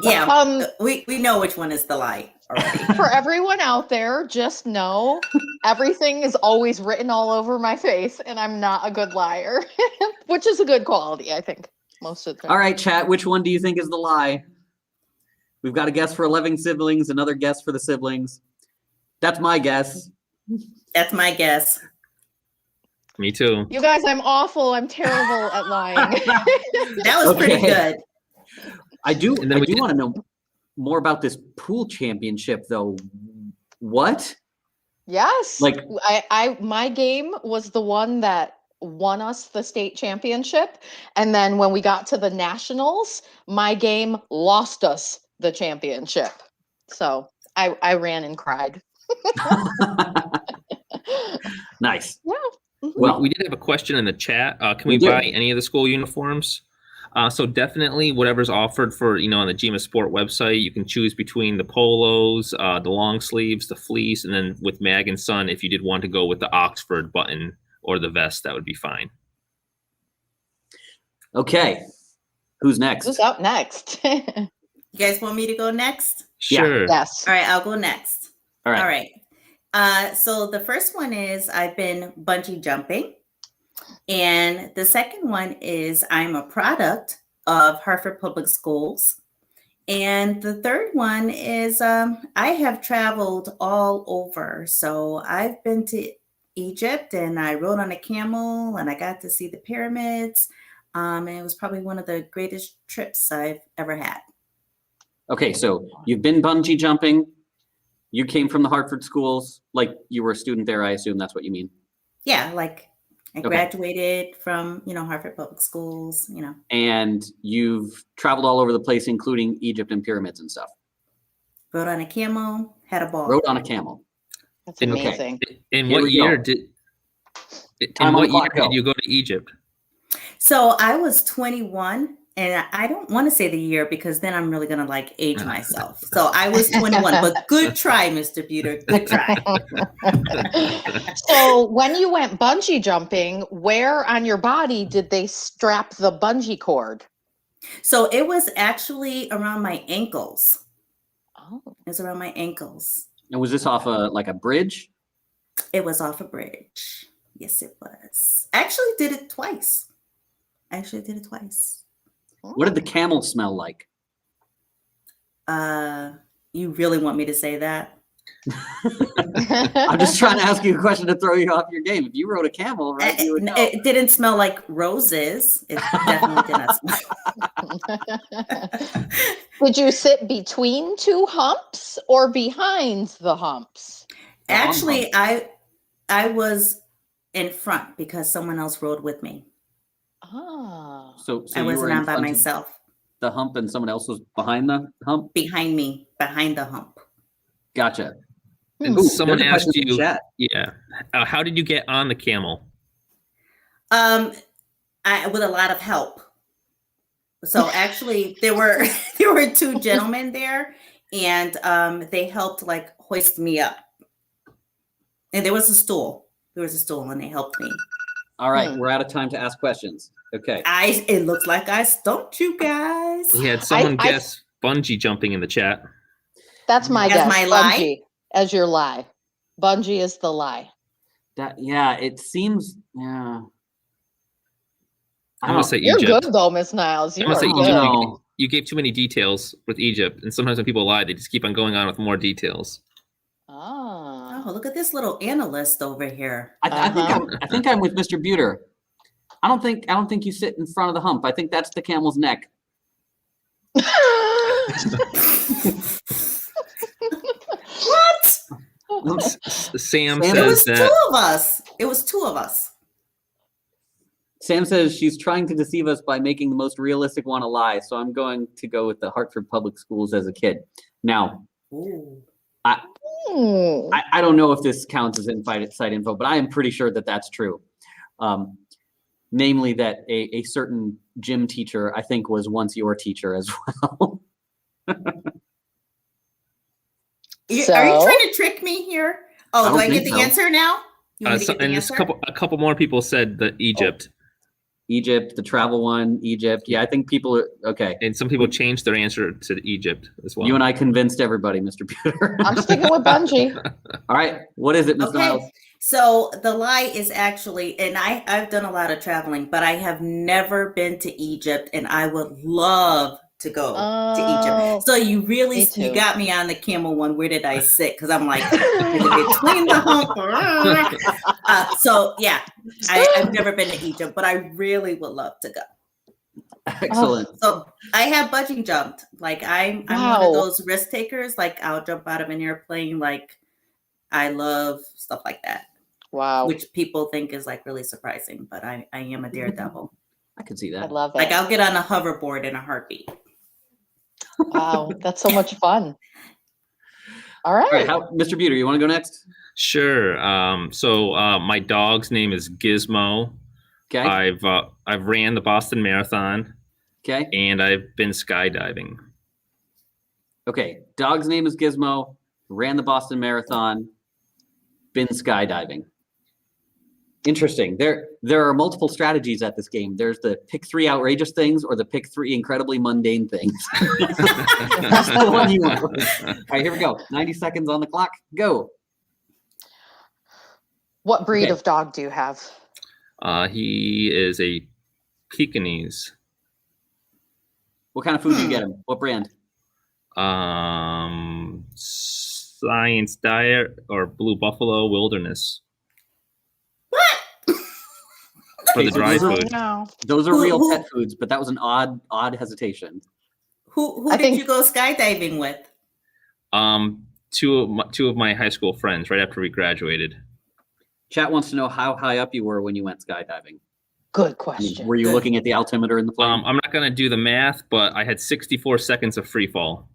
Yeah. We know which one is the lie already. For everyone out there, just know everything is always written all over my face, and I'm not a good liar, which is a good quality, I think, most of the time. All right, chat. Which one do you think is the lie? We've got a guess for 11 siblings, another guess for the siblings. That's my guess. That's my guess. Me too. You guys, I'm awful. I'm terrible at lying. That was pretty Okay. good. I do And then we want to know more about this pool championship, though. What? Yes. Like- I my game was the one that won us the state championship. And then when we got to the nationals, my game lost us the championship. So I ran and cried. Nice. Yeah. Well, we did have a question in the chat. Can We we did. buy any of the school uniforms? So definitely whatever's offered for, on the GMA Sport website, you can choose between the polos, the long sleeves, the fleece, and then with Mag and Son, if you did want to go with the Oxford button or the vest, that would be fine. okay. Who's next? Who's up next? guys want me to go next? Sure. Yes. All right, I'll go next. All right. All right. So the first one is I've been bungee jumping. And the second one is I'm a product of Hartford Public Schools. And the third one is I have traveled all over. So I've been to Egypt and I rode on a camel and I got to see the pyramids. And it was probably one of the greatest trips I've ever had. Okay, so you've been bungee jumping. You came from the Hartford schools, like you were a student there, I assume that's what you mean. Yeah, like I Okay. graduated from, Hartford Public Schools, And you've traveled all over the place, including Egypt and pyramids and stuff. rode on a camel, had a ball. Rode on a camel. That's Okay. amazing. In Here what we go. year did Time in on what the year clock, go. did you go to Egypt? So I was 21 and I don't want to say the year because then I'm really going to age myself. So I was 21, but good try, Mr. Buter. Good try. So when you went bungee jumping, where on your body did they strap the bungee cord? So it was actually around my ankles. Oh. It was around my ankles. And was this off a bridge? It was off a bridge. Yes, it was. I actually did it twice. What did the camel smell like? You really want me to say that? I'm just trying to ask you a question to throw you off your game. If you rode a camel, right, you would know. It didn't smell like roses. It definitely did not smell. Did you sit between two humps or behind the humps? Actually, I was in front because someone else rode with me. Ah. So I you were wasn't in on by front of myself. the hump and someone else was behind the hump? Behind me, behind the hump. Gotcha. And Ooh, someone there's a asked question in you, chat. yeah, how did you get on the camel? With a lot of help. So actually, there were two gentlemen there, and they helped hoist me up. And there was a stool. And they helped me. All right, we're out of time to ask questions. Okay. It looks like I stumped you guys. We had someone I- guess bungee jumping in the chat. That's my As guess. my lie? Bungee as your lie. Bungee is the lie. It seems, yeah. I'm gonna say You're Egypt. good though, Miss Niles. I'm You gonna are say good. Egypt. No. You gave too many details with Egypt, and sometimes when people lie, they just keep on going on with more details. Ah. Oh, look at this little analyst over here. I think I'm with Mr. Buter. I don't think you sit in front of the hump. I think that's the camel's neck. What? Sam It It says was that two of us. It was two of us. Sam says she's trying to deceive us by making the most realistic one a lie. So I'm going to go with the Hartford Public Schools as a kid. Now, Ooh. I don't know if this counts as inside info, but I am pretty sure that that's true. Namely that a certain gym teacher, I think, was once your teacher as well. Are you So? trying to trick me here? Oh, don't do I get think the so. answer now? You want me to get the and just answer? a couple more people said the Egypt, Egypt, the travel one, Egypt. Yeah, I think people are okay. and some people changed their answer to Egypt as well. You and I convinced everybody, Mr. Peter. I'm sticking with bungee. All right, what is it, Ms. Okay, Niles? so the lie is actually, and I've done a lot of traveling, but I have never been to Egypt, and I would love to go to Oh, Egypt. So you really, me too. you got me on the camel one. Where did I sit? Because I'm like, is it between the hump? So yeah, I've never been to Egypt, but I really would love to go. Excellent. So I have bungee jumped. Like I'm one Wow. of those risk takers. Like I'll jump out of an airplane. Like I love stuff like that, Wow. which people think is really surprising. But I am a daredevil. I can see I that. love it. Like I'll get on a hoverboard in a heartbeat. Wow, that's so much fun. All right. All right, Mr. Buter, you want to go next? Sure. So my dog's name is Gizmo. Okay. I've ran the Boston Marathon, Okay. and I've been skydiving. Okay. Dog's name is Gizmo. Ran the Boston Marathon. Been skydiving. Interesting. There are multiple strategies at this game. There's the pick 3 outrageous things or the pick 3 incredibly mundane things. That's the one you want. All right, here we go. 90 seconds on the clock. Go. What breed Okay. of dog do you have? He is a Pekingese. What kind of food do you get him? What brand? Science Diet or Blue Buffalo Wilderness. For the Okay, so dry those are- food. No. Those are Who- real who- pet foods, but that was an odd hesitation. Who I did think- you go skydiving with? Two of my high school friends right after we graduated. Chat wants to know how high up you were when you went skydiving. Good I mean, question. were you Good. looking at the altimeter in the plane? I'm not gonna do the math, but I had 64 seconds of free fall.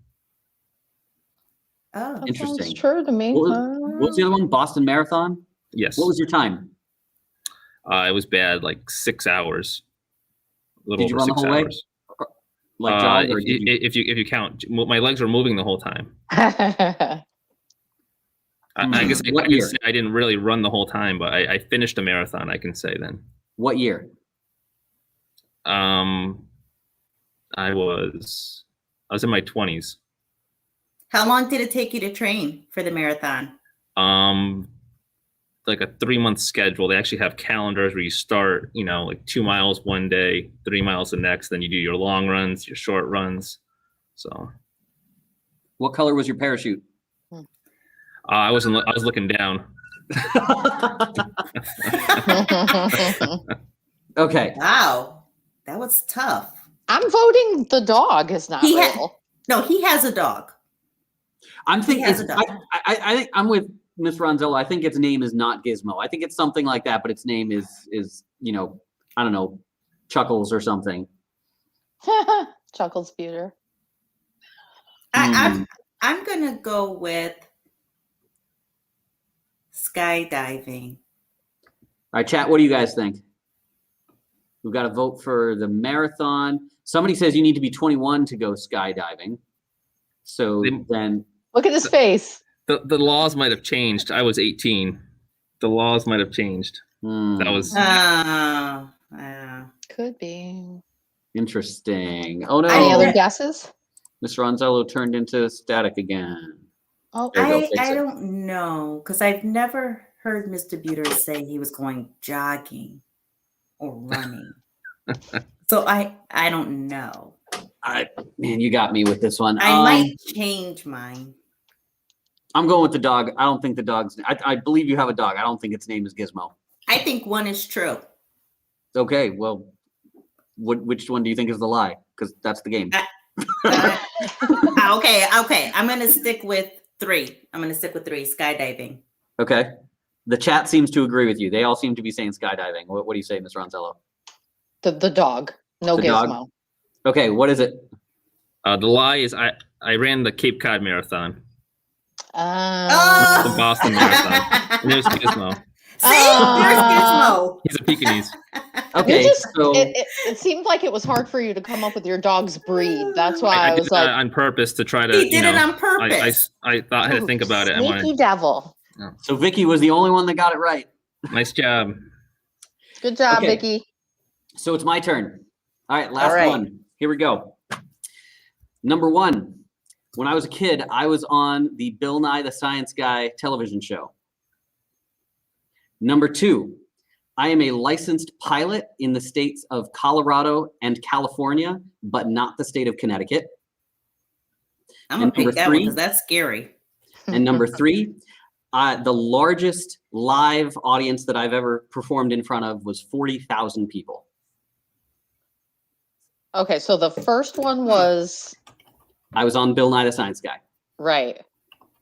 Oh, That Interesting. sounds true to me. What was the other one? Boston Marathon? Yes. What was your time? It was bad, like 6 hours. A little Did you over run the 6 whole way? hours. Like jog, or if, did you? if you count, my legs were moving the whole time. I guess I What can year? say I didn't really run the whole time, but I finished a marathon. I can say then. What year? I was in my 20s. how long did it take you to train for the marathon? Like a 3-month schedule. They actually have calendars where you start, like 2 miles one day, 3 miles the next. Then you do your long runs, your short runs. So What color was your parachute? I was looking down. Okay. Wow, that was tough. I'm voting the dog is not He real. No, he has a dog. I'm thinking. has a dog. I think I'm with Miss Ronzello. I think its name is not Gizmo. I think it's something like that, but its name is I don't know, Chuckles or something. Chuckles Buter. I'm gonna go with skydiving. All right, chat. What do you guys think? We've got to vote for the marathon. Somebody says you need to be 21 to go skydiving. So then, Look at his face. The laws might have changed. I was 18. The laws might have changed. That was Could be. interesting. Oh no! Any other guesses? Mr. Ronzello turned into static again. Oh, There you go, fix I it. don't know, because I've never heard Mr. Buter say he was going jogging or running. So I don't know. Man, you got me with this one. I might change mine. I'm going with the dog. I don't think the dog's. I believe you have a dog. I don't think its name is Gizmo. I think one is true. Okay, well, which one do you think is the lie? Because that's the game. Okay. I'm gonna stick with 3. I'm gonna stick with 3. Skydiving. Okay. The chat seems to agree with you. They all seem to be saying skydiving. What do you say, Ms. Ronzello? The dog. No The Gizmo. dog? Okay, what is it? the lie is I ran the Cape Cod Marathon, Oh. the Boston Marathon, and there's Gizmo. See, there's Gizmo. He's a Pekingese. Okay, so it seemed like it was hard for you to come up with your dog's breed. That's why I did was that like, on purpose to try to. He did it on purpose. I thought I had to think about it. I sneaky wanted. devil. so Vicky was the only one that got it right. Nice job. Good job, Okay. Vicky. So it's my turn. All right, last All right. one. Here we go. Number 1. When I was a kid, I was on the Bill Nye the Science Guy television show. Number 2, I am a licensed pilot in the states of Colorado and California, but not the state of Connecticut. I'm gonna And number pick that one 3, because that's scary. and number 3, the largest live audience that I've ever performed in front of was 40,000 people. Okay, so the first one was I was on Bill Nye the Science Guy. right.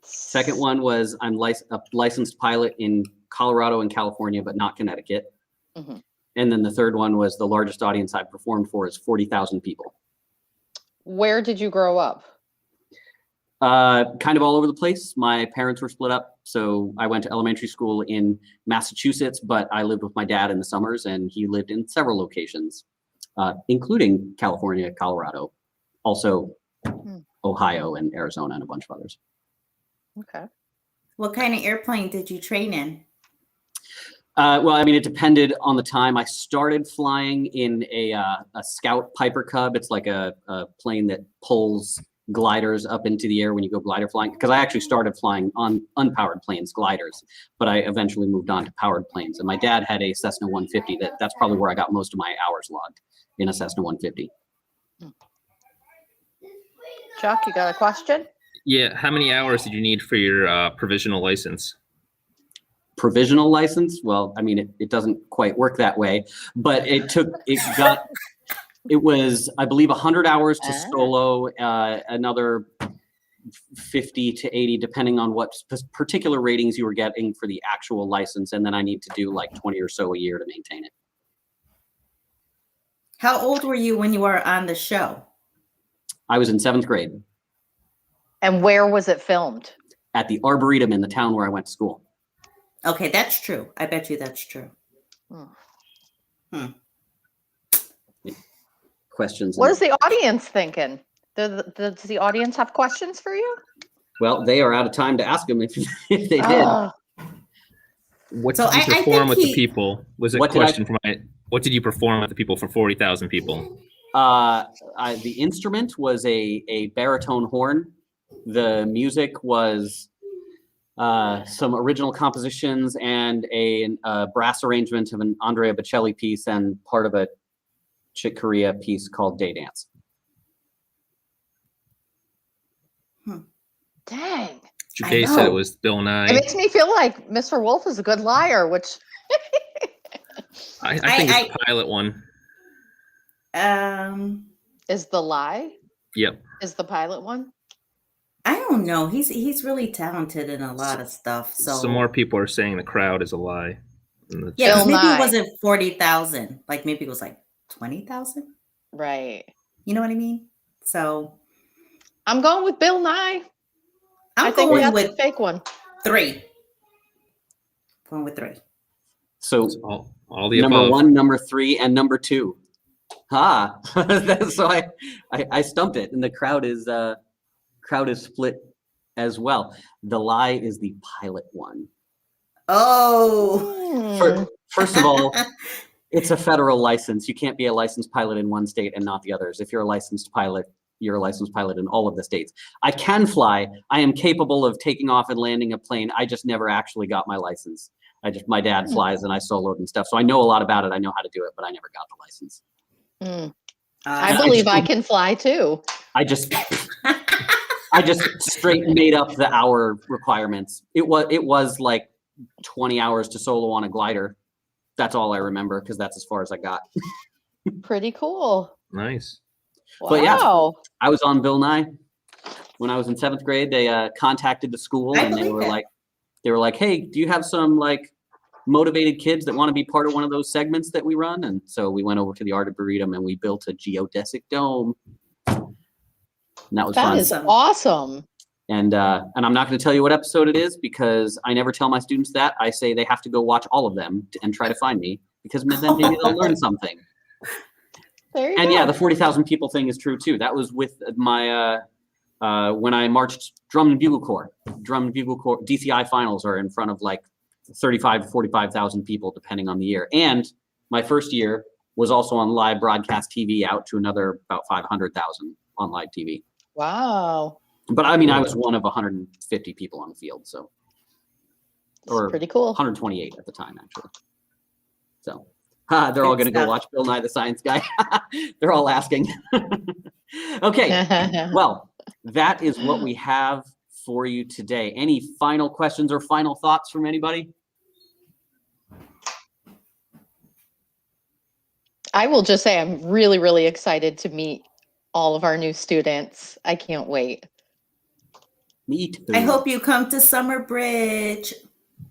Second one was I'm a licensed pilot in Colorado and California, but not Connecticut. Mhm. And then the third one was the largest audience I've performed for is 40,000 people. Where did you grow up? Kind of all over the place. My parents were split up, so I went to elementary school in Massachusetts, but I lived with my dad in the summers, and he lived in several locations, including California, Colorado, also Ohio and Arizona, and a bunch of others. Okay. What kind of airplane did you train in? Well, I mean, it depended on the time. I started flying in a Scout Piper Cub. It's like a plane that pulls gliders up into the air when you go glider flying. Because I actually started flying on unpowered planes, gliders, but I eventually moved on to powered planes. And my dad had a Cessna 150. That's probably where I got most of my hours logged, in a Cessna 150. Chuck, you got a question? Yeah. How many hours did you need for your provisional license? Provisional license? Well, I mean, it doesn't quite work that way, but it was, I believe, 100 hours to solo, another 50 to 80, depending on what particular ratings you were getting for the actual license. And then I need to do like 20 or so a year to maintain it. How old were you when you were on the show? I was in 7th grade. And where was it filmed? At the Arboretum in the town where I went to school. Okay, that's true. I bet you that's true. Questions? What is the audience thinking? Does the audience have questions for you? Well, they are out of time to ask them if they did. What So did you I perform think with the people? Was a What did question for my. What did you perform with the people for 40,000 people? The instrument was a baritone horn. The music was some original compositions and a brass arrangement of an Andrea Bocelli piece and part of a Chick Corea piece called Day Dance. Dang. Jay said it was Bill Nye. It makes me feel like Mr. Wolf is a good liar, which I think it's the pilot one. is the lie. Yep. Is the pilot one? I don't know. He's really talented in a lot of stuff. So Some more people are saying the crowd is a lie. yeah, 'cause Bill maybe Nye. it wasn't 40,000. Like maybe it was like 20,000. Right. You know what I mean? So I'm going with Bill Nye. I I'm think going that's with a fake one. 3. Going with 3. So all the number above. 1, number 3, and number 2. So I stumped it, and the crowd is split as well. The lie is the pilot one. Oh. First of all, it's a federal license. You can't be a licensed pilot in one state and not the others. If you're a licensed pilot, you're a licensed pilot in all of the states. I can fly. I am capable of taking off and landing a plane. I just never actually got my license. My dad flies and I soloed and stuff. So I know a lot about it. I know how to do it, but I never got the license. I believe I can fly too. I just straight made up the hour requirements. It was like 20 hours to solo on a glider. That's all I remember because that's as far as I got. Pretty cool. Nice. Wow. But yeah, I was on Bill Nye when I was in 7th grade. They contacted the school and they were like, hey, do you have some like motivated kids that want to be part of one of those segments that we run? And so we went over to the Arboretum and we built a geodesic dome. And that was fun. That is awesome. And I'm not going to tell you what episode it is because I never tell my students that. I say they have to go watch all of them and try to find me because then maybe they'll learn something. There you And go. yeah, the 40,000 people thing is true too. That was with my when I marched Drum and Bugle Corps. Drum and Bugle Corps DCI finals are in front of like 35 to 45,000 people depending on the year. And my first year was also on live broadcast TV out to another about 500,000 on live TV. Wow. But I mean, I was one of 150 people on the field, so Or pretty cool. 128 at the time, actually. So they're all going to go watch Bill Nye the Science Guy. They're all asking. Okay, well, that is what we have for you today. Any final questions or final thoughts from anybody? I will just say I'm really, really excited to meet all of our new students. I can't wait. Me too. I hope you come to Summer Bridge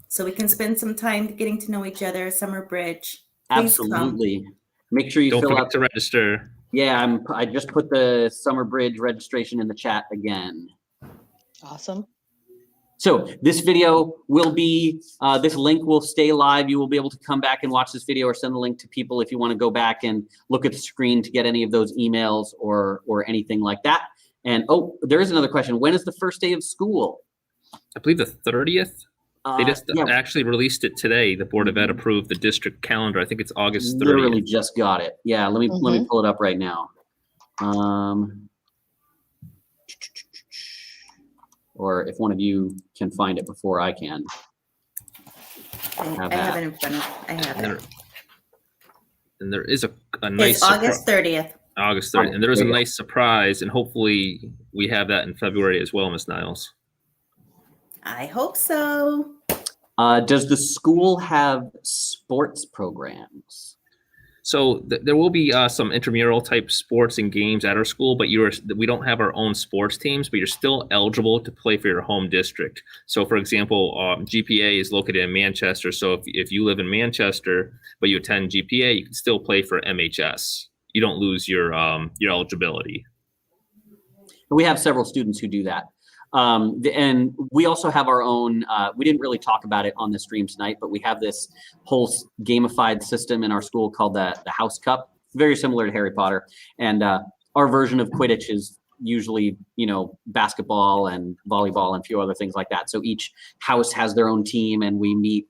so we can spend some time getting to know each other. Summer Bridge. Please Absolutely. Make sure you Don't fill forget out to register. Yeah, I just put the Summer Bridge registration in the chat again. Awesome. So this video will be, this link will stay live. You will be able to come back and watch this video or send the link to people if you want to go back and look at the screen to get any of those emails or anything like that. And oh, there is another question. When is the first day of school? I believe the 30th. They just Yeah, actually released it today. The Board of Ed approved the district calendar. I think it's August 30th. literally just got it. Yeah, let me Mhm. pull it up right now. Or if one of you can find it before I can. I have it in front of. I have it. And there is a nice It's August 30th. August 30th. And there is a nice surprise, and hopefully we have that in February as well, Ms. Niles. I hope so. Does the school have sports programs? So there will be some intramural type sports and games at our school, but we don't have our own sports teams, but you're still eligible to play for your home district. So for example, GPA is located in Manchester. So if you live in Manchester, but you attend GPA, you can still play for MHS. You don't lose your eligibility. We have several students who do that. And we also have our own, we didn't really talk about it on the stream tonight, but we have this whole gamified system in our school called the House Cup. It's very similar to Harry Potter. And our version of Quidditch is usually, basketball and volleyball and a few other things like that. So each house has their own team, and we meet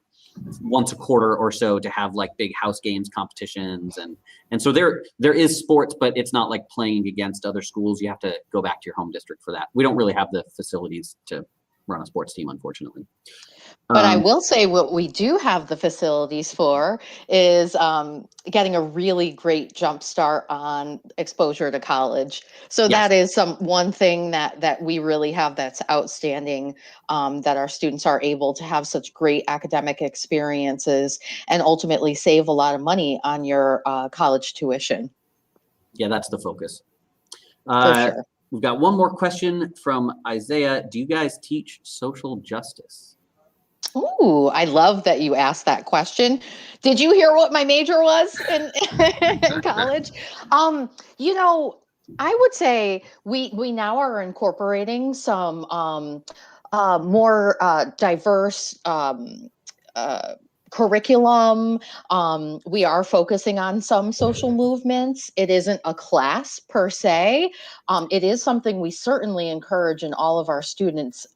once a quarter or so to have like big house games competitions, and so there is sports, but it's not like playing against other schools. You have to go back to your home district for that. We don't really have the facilities to run a sports team, unfortunately. But I will say what we do have the facilities for is getting a really great jump start on exposure to college. So that is one thing that we really have that's outstanding, that our students are able to have such great academic experiences and ultimately save a lot of money on your college tuition. Yeah, that's the focus. For sure. We've got one more question from Isaiah. Do you guys teach social justice? Ooh, I love that you asked that question. Did you hear what my major was in college? I would say we now are incorporating some more diverse curriculum. We are focusing on some social movements. It isn't a class per se. It is something we certainly encourage in all of our students.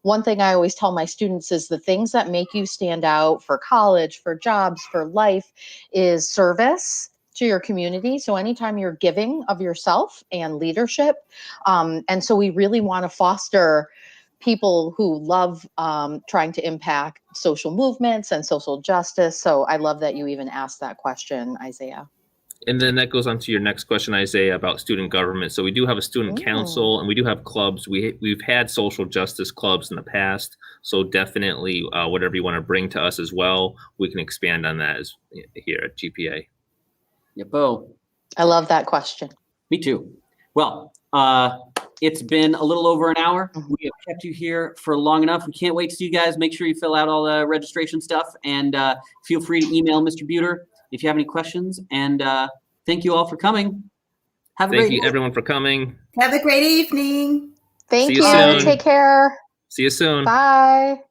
One thing I always tell my students is the things that make you stand out for college, for jobs, for life is service to your community. So anytime you're giving of yourself and leadership. And so we really want to foster people who love trying to impact social movements and social justice. So I love that you even asked that question, Isaiah. And then that goes on to your next question, Isaiah, about student government. So we do have a student council, and we do have clubs. We've had social justice clubs in the past. So definitely whatever you want to bring to us as well, we can expand on that here at GPA. Yep. I love that question. Me too. Well, it's been a little over an hour. We have kept you here for long enough. We can't wait to see you guys. Make sure you fill out all the registration stuff, and feel free to email Mr. Buter if you have any questions. And thank you all for coming. Thank you, everyone, for coming. Have a great evening. Thank See you. you soon. Take care. See you soon. Bye.